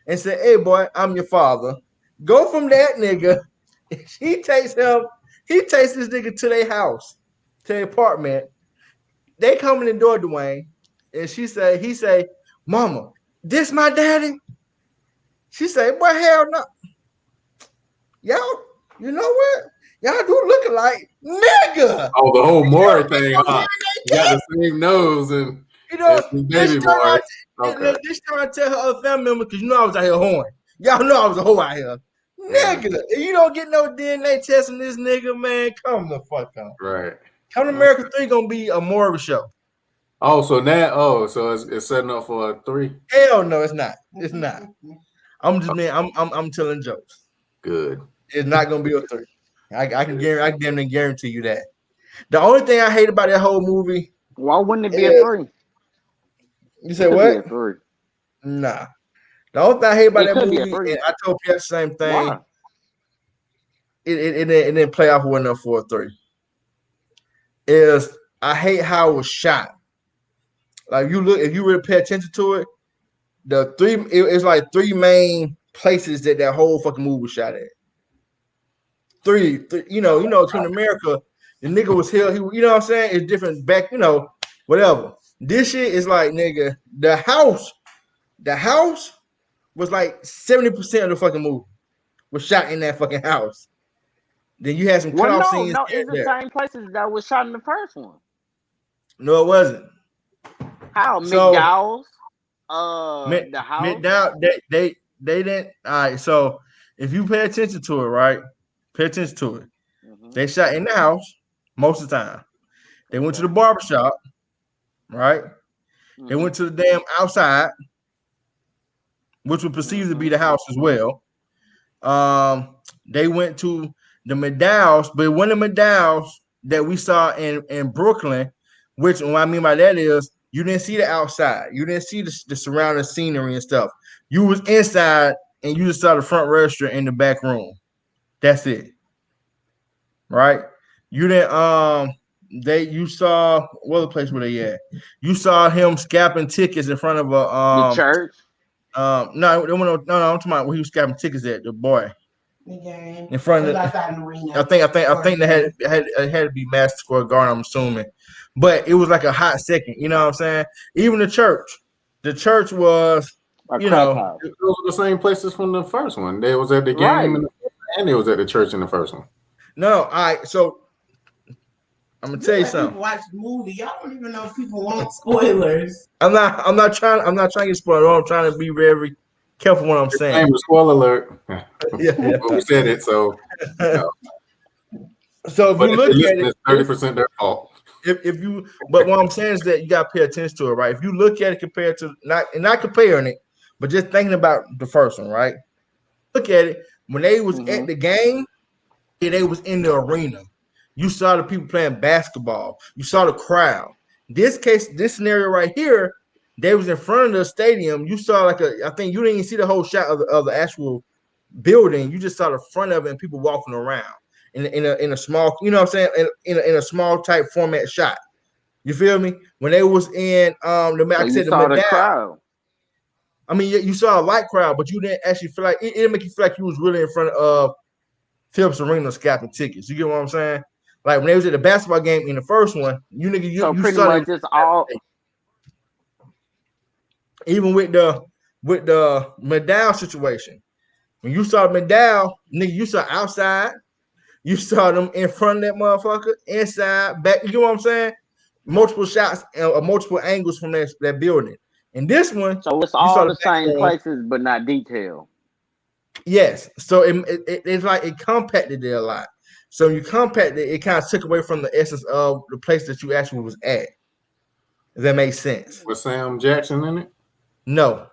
and say, "Hey boy, I'm your father." Go from that nigga. He takes this nigga to their house, to their apartment. They come in the door, Dwayne, and he say, "Mama, this my daddy?" She say, "Boy, hell no. Y'all, you know what? Y'all do look alike, nigga." Oh, the whole Maury thing, huh? You got the same nose and baby boy. This trying to tell her other family member because I was out here hoeing. Y'all know I was a hoe out here. Nigga, you don't get no DNA test in this nigga, man. Come the fuck on. Right. Come to America 3 gonna be a more of a show. Oh, so now, so it's setting up for a 3? Hell no, it's not. It's not. I'm just I'm telling jokes. Good. It's not gonna be a 3. I can guarantee you that. The only thing I hate about that whole movie. Why wouldn't it be a 3? You said what? Be a 3. Nah. The only thing I hate about that movie, and I told Pierre the same thing. Why? it didn't play off well enough for a 3. Is I hate how it was shot. Like if you really pay attention to it, it's like 3 main places that whole fucking movie was shot at. Three, you know, in America, the nigga was here. He, you know what I'm saying? It's different back, whatever. This shit is like, nigga, the house was like 70% of the fucking movie was shot in that fucking house. Then you had some cutoff scenes. No, it's the same places that was shot in the first one. No, it wasn't. How McDowell's? The house. McDowell, they didn't. All right, so if you pay attention to it, right? Pay attention to it. Mm-hmm. They shot in the house most of the time. They went to the barbershop, right? Mm-hmm. They went to the damn outside, which was perceived to be the house as well. They went to the McDowell's, but one of the McDowell's that we saw in Brooklyn, which what I mean by that is you didn't see the outside. You didn't see the surrounding scenery and stuff. You was inside and you just saw the front register in the back room. That's it. Right? You didn't you saw what other place were they at? You saw him scalping tickets in front of a the church. No, I'm talking about where he was scalping tickets at, the boy. Okay. In front of the arena. I think that had to be Madison Square Garden, I'm assuming. But it was like a hot second, you know what I'm saying? Even the church was those were the same places from the first one. They was at the game and they was at the church in the first one. No, all right, so I'm gonna tell you something. People watch the movie. Y'all don't even know if people want spoilers. I'm not trying to get spoiled. I'm trying to be very careful what I'm saying. Spoiler alert. Yeah. We said it, so. So if you look at it, 30% their fault. But what I'm saying is that you got to pay attention to it, right? If you look at it compared to not comparing it, but just thinking about the first one, right? Look at it when they was at the game, they was in the arena. You saw the people playing basketball. You saw the crowd. This scenario right here, they was in front of the stadium. You saw I think you didn't even see the whole shot of the actual building. You just saw the front of it and people walking around in a small, you know what I'm saying, in a small type format shot. You feel me? When they was in the crowd. I mean, you saw a light crowd, but you didn't actually feel like it didn't make you feel like you was really in front of Phillips Arena scalping tickets. You get what I'm saying? Like when they was at the basketball game in the first one, you pretty saw much just all. Even with the McDowell situation, when you saw McDowell, nigga, you saw outside, you saw them in front of that motherfucker, inside, back. You know what I'm saying? Multiple shots, multiple angles from that building. And this one, so it's all the same places, but not detailed. Yes, so it's like it compacted it a lot. So you compact it kind of took away from the essence of the place that you actually was at. If that makes sense. Was Sam Jackson in it? No.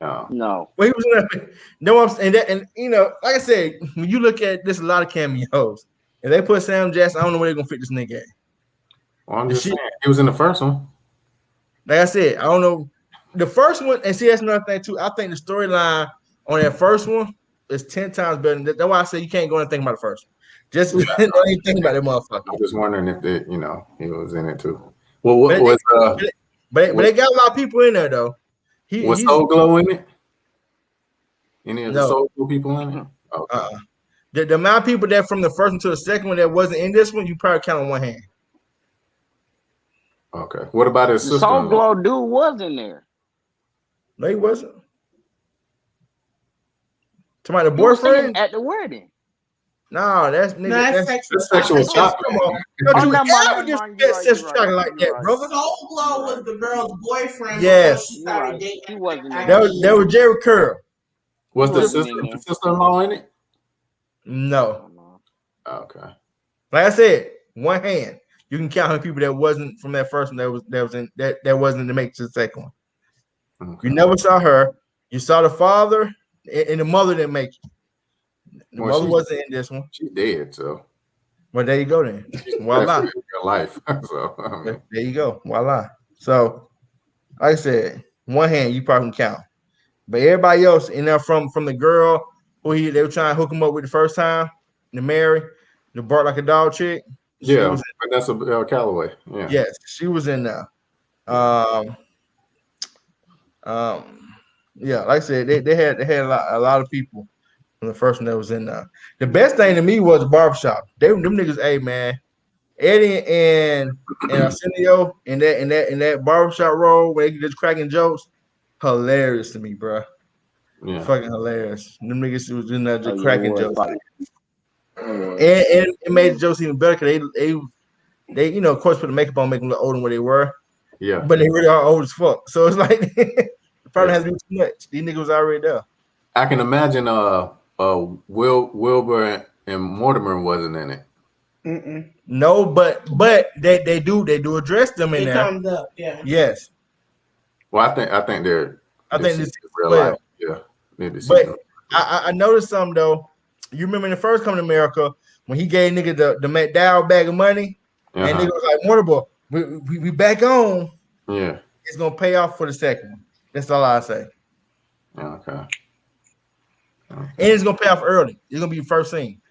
Oh. No. Well, he was in that. No, I'm saying that, and like I said, when you look at this, a lot of cameos. If they put Sam Jackson, I don't know where they're gonna fit this nigga at. Well, I'm just saying he was in the first one. Like I said, I don't know the first one, and see that's another thing too. I think the storyline on that first one is 10 times better. That's why I say you can't go and think about the first one. Just don't even think about that motherfucker. I'm just wondering if he was in it too. Well, but they got a lot of people in there though. Was Soul Glow in it? Any of the Soul Glow people in it? Okay. The amount of people that from the first one to the second one that wasn't in this one, you probably count on one hand. Okay. What about his sister? Soul Glow dude was in there. No, he wasn't. Somebody the boyfriend at the wedding. No, that's sexual chocolate. Don't you ever sexual chocolate like that, brother? Soul Glow was the girl's boyfriend. Yes, she started dating. He wasn't. That was Jerry Curl. Was the sister-in-law in it? No. Okay. Like I said, one hand. You can count how many people that wasn't from that first one that wasn't to make to the second one. Okay. You never saw her. You saw the father and the mother didn't make it. The mother wasn't in this one. She dead, so. Well, there you go then. Voila. Your life. So, there you go. Voila. So, like I said, one hand you probably can count. But everybody else in there from the girl who they were trying to hook him up with the first time, the Mary, the bark like a dog chick. She Yeah, was Vanessa Calloway. Yeah. yes, she was in there. Yeah, like I said, they had a lot of people from the first one that was in there. The best thing to me was the barbershop. Them niggas, hey man, Eddie and Arsenio in that barbershop role where they just cracking jokes, hilarious to me, bro. Yeah. Fucking hilarious. Them niggas was in there Oh just yeah, it cracking was jokes. like it was. And it made the jokes even better because they of course put the makeup on, make them look older than what they were, Yeah. but they really are old as fuck. So it's like it probably Yeah. has to be too much. These niggas was already there. I can imagine Wilbur and Mortimer wasn't in it. Mm-mm. No, but they do address them in It there. comes up, yeah. Yes, Well, I think they're I think this deceased is in real well. life. Yeah. They're deceased. But I noticed something though. You remember in the first Coming to America when he gave nigga the McDowell bag of money, and nigga was like, Mortimer, we back on. Yeah. It's gonna pay off for the second one. That's all I say. Okay. And it's gonna pay off early. It's gonna be the first scene.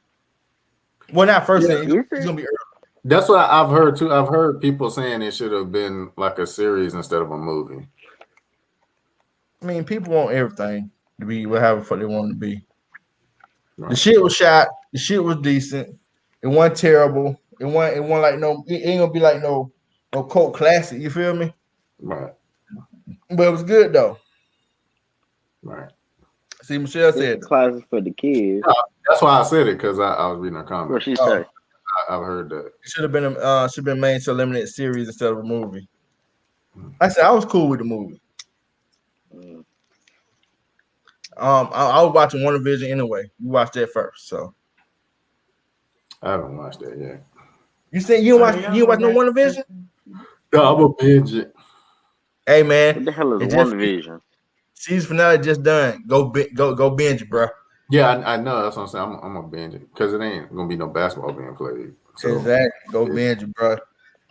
Well, not first scene. Is It's it? gonna be early. That's what I've heard too. I've heard people saying it should have been like a series instead of a movie. I mean, people want everything to be whatever fuck they want it to be. Right. The shit was shot. The shit was decent. It wasn't terrible. It wasn't like no. It ain't gonna be like no cult classic. You feel me? Right. But it was good though. Right. See, Michelle It's said a classic for the kids. That's why I said it because I was reading a What comment. she say? I've heard that. it should have been made to a limited series instead of a movie. I said I was cool with the movie. Mm. I was watching WandaVision anyway. You watched that first, so I haven't watched that yet. you said you watch no WandaVision? No, I'm a binge it. Hey man, What the hell is it One just Vision? season finale just done. Go binge it, bro. Yeah, I know. That's what I'm saying. I'm a binge it because it ain't gonna be no basketball being played. So Exactly. Go binge it, bro.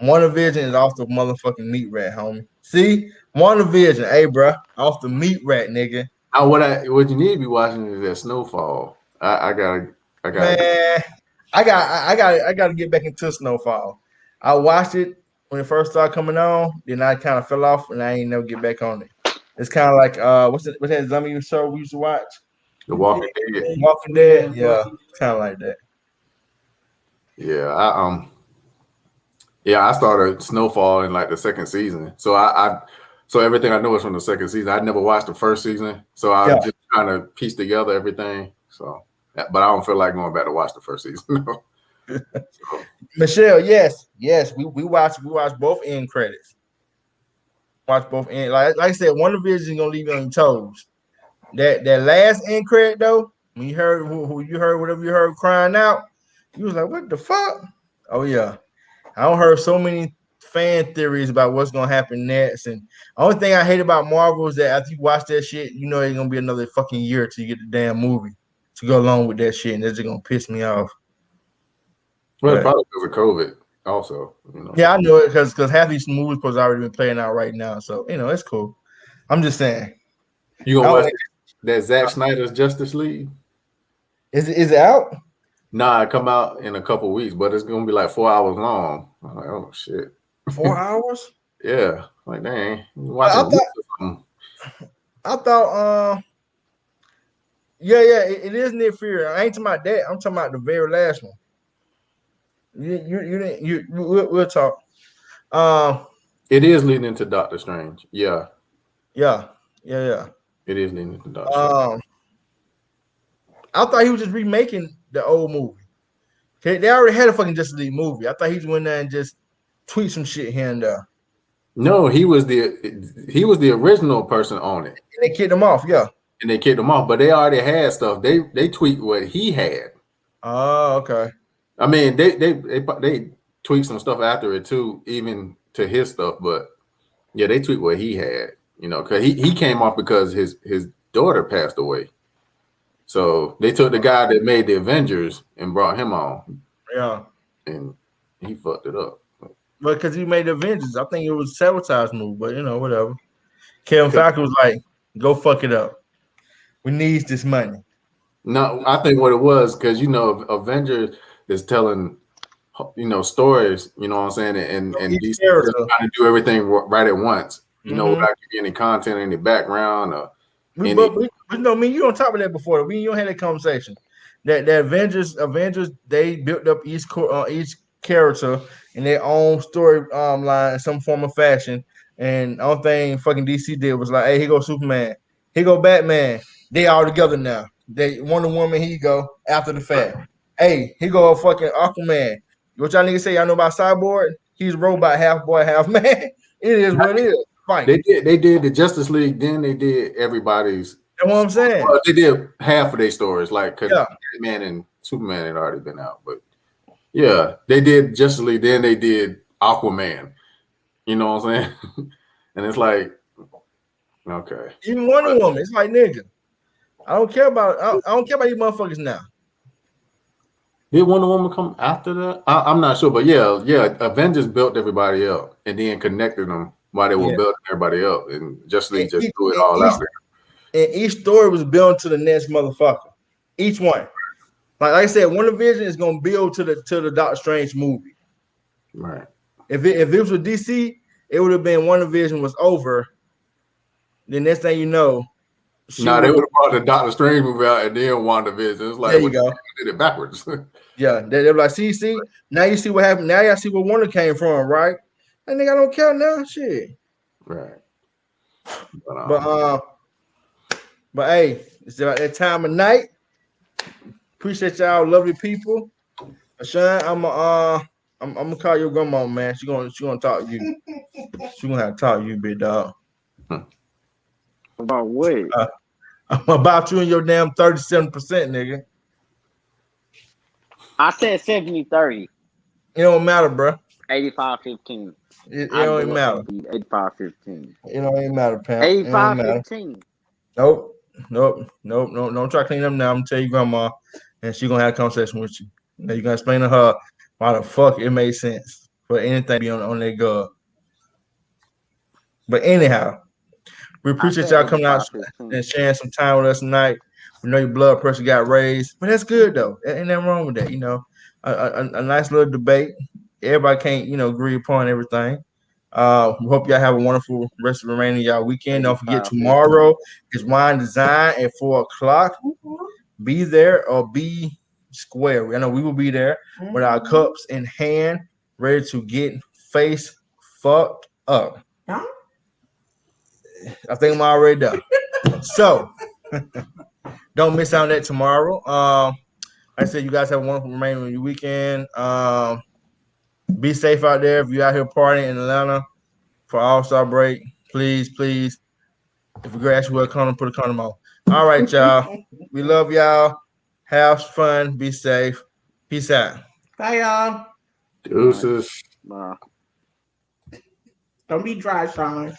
WandaVision is off the motherfucking meat rat, homie. See, WandaVision, hey, bro, off the meat rat, nigga. now what you need to be watching is that Snowfall. I gotta. Man, I gotta get back into Snowfall. I watched it when it first started coming on, then I kind of fell off and I ain't never get back on it. It's kind of like what's that zombie show we used to watch? The Walking Dead. Walking Dead. Yeah, kind of like that. Yeah, I started Snowfall in like the second season. So so everything I know is from the second season. I never watched the first season, so I was just trying to piece together everything. So, but I don't feel like going back to watch the first season. So, Michelle, yes, we watched both end credits. Watch both end. Like I said, WandaVision is gonna leave you on your toes. That last end credit though, when you heard who you heard whatever you heard crying out, you was like, what the fuck? Oh yeah. I don't heard so many fan theories about what's gonna happen next. And the only thing I hate about Marvel is that after you watch that shit, you know it's gonna be another fucking year till you get the damn movie to go along with that shit, and that's just gonna piss me off. well, it's probably because of COVID, also. You know. Yeah, I know it because half these movies supposed to already been playing out right now, so it's cool. I'm just saying. You gonna watch that Zack Snyder's Justice League? Is it out? Nah, it come out in a couple weeks, but it's gonna be like 4 hours long. I'm like, oh shit. 4 hours? Yeah, like dang. I thought, it is Nick Fury. I ain't talking about that. I'm talking about the very last one. We'll talk. It is leading into Doctor Strange. Yeah. Yeah. It is leading into Doctor Strange. I thought he was just remaking the old movie. They already had a fucking Justice League movie. I thought he just went there and just tweet some shit here and there. No, he was the original person on it. And they kicked him off, yeah. And they kicked him off, but they already had stuff. They tweet what he had. Oh, okay. I mean, they tweet some stuff after it too, even to his stuff. But yeah, they tweet what he had. You know, because he came off because his daughter passed away. So they took the guy that made the Avengers and brought him on. Yeah. And he fucked it up. But because he made the Avengers, I think it was a sabotage move, but whatever. Kevin Falcon was like, go fuck it up. We need this money. No, I think what it was because Avengers is telling stories. You know what I'm saying, and Each DC character. just trying to do everything right at once. Mhm. Without giving any content in the background or We, any. but we, know, me, you on top of that before. We you don't have that conversation. That the Avengers, they built up each character in their own story line in some form of fashion. And the only thing fucking DC did was like, hey, here go Superman, here go Batman. They all together now. They Wonder Woman, here you go after the fact. Hey, here go fucking Aquaman. What y'all niggas say? Y'all know about Cyborg? He's a robot, half boy, half man. It is what it is. Fine. They did the Justice League, then they did everybody's. That's what I'm saying. Well, they did half of their stories, like because Yeah. Batman and Superman had already been out, but yeah, they did Justice League, then they did Aquaman. You know what I'm saying? And it's like, okay. Even Wonder Woman, it's like nigga. I don't care about you motherfuckers now. Did Wonder Woman come after that? I'm not sure, but yeah. Avengers built everybody up and then connected them while they were building everybody up, and Justice League just threw it all out there. And each story was built to the next motherfucker. Each one. Like I said, WandaVision is gonna build to the Doctor Strange movie. Right. If it was with DC, it would have been WandaVision was over. The next thing you know, they would have brought the Doctor Strange movie out and then WandaVision. It's like there you go. They did it backwards. Yeah, they're like, see, now you see what happened. Now y'all see where Wanda came from, right? And nigga, I don't care now, shit. Right. But hey, it's about that time of night. Appreciate y'all, lovely people. Sean, I'm gonna call your grandma, man. She gonna talk to you. She gonna have to talk to you, big dog. About what? I'm about you and your damn 37%, nigga. I said 70-30. It don't matter, bro. 85-15. It don't even matter. 85-15. It don't even matter, Pam. 85-15. Nope. Don't try to clean up now. I'm gonna tell you, grandma, and she gonna have a conversation with you. Now you gonna explain to her why the fuck it made sense for anything to be on their gut. But anyhow, we appreciate y'all coming out and sharing some time with us tonight. We know your blood pressure got raised, but that's good though. Ain't nothing wrong with that. A nice little debate. Everybody can't agree upon everything. We hope y'all have a wonderful rest of the remaining of y'all weekend. Don't forget tomorrow is Wine Design at 4:00. Be there or be square. I know we will be there with our cups in hand, ready to get face fucked up. Huh? I think I'm already done. So don't miss out on that tomorrow. I said you guys have a wonderful remaining of your weekend. Be safe out there. If you're out here partying in Atlanta for All-Star break, please, if you grass, you wear a condom, put a condom on. All right, y'all. We love y'all. Have fun. Be safe. Peace out. Bye, y'all. Deuces. Don't be dry, Sean.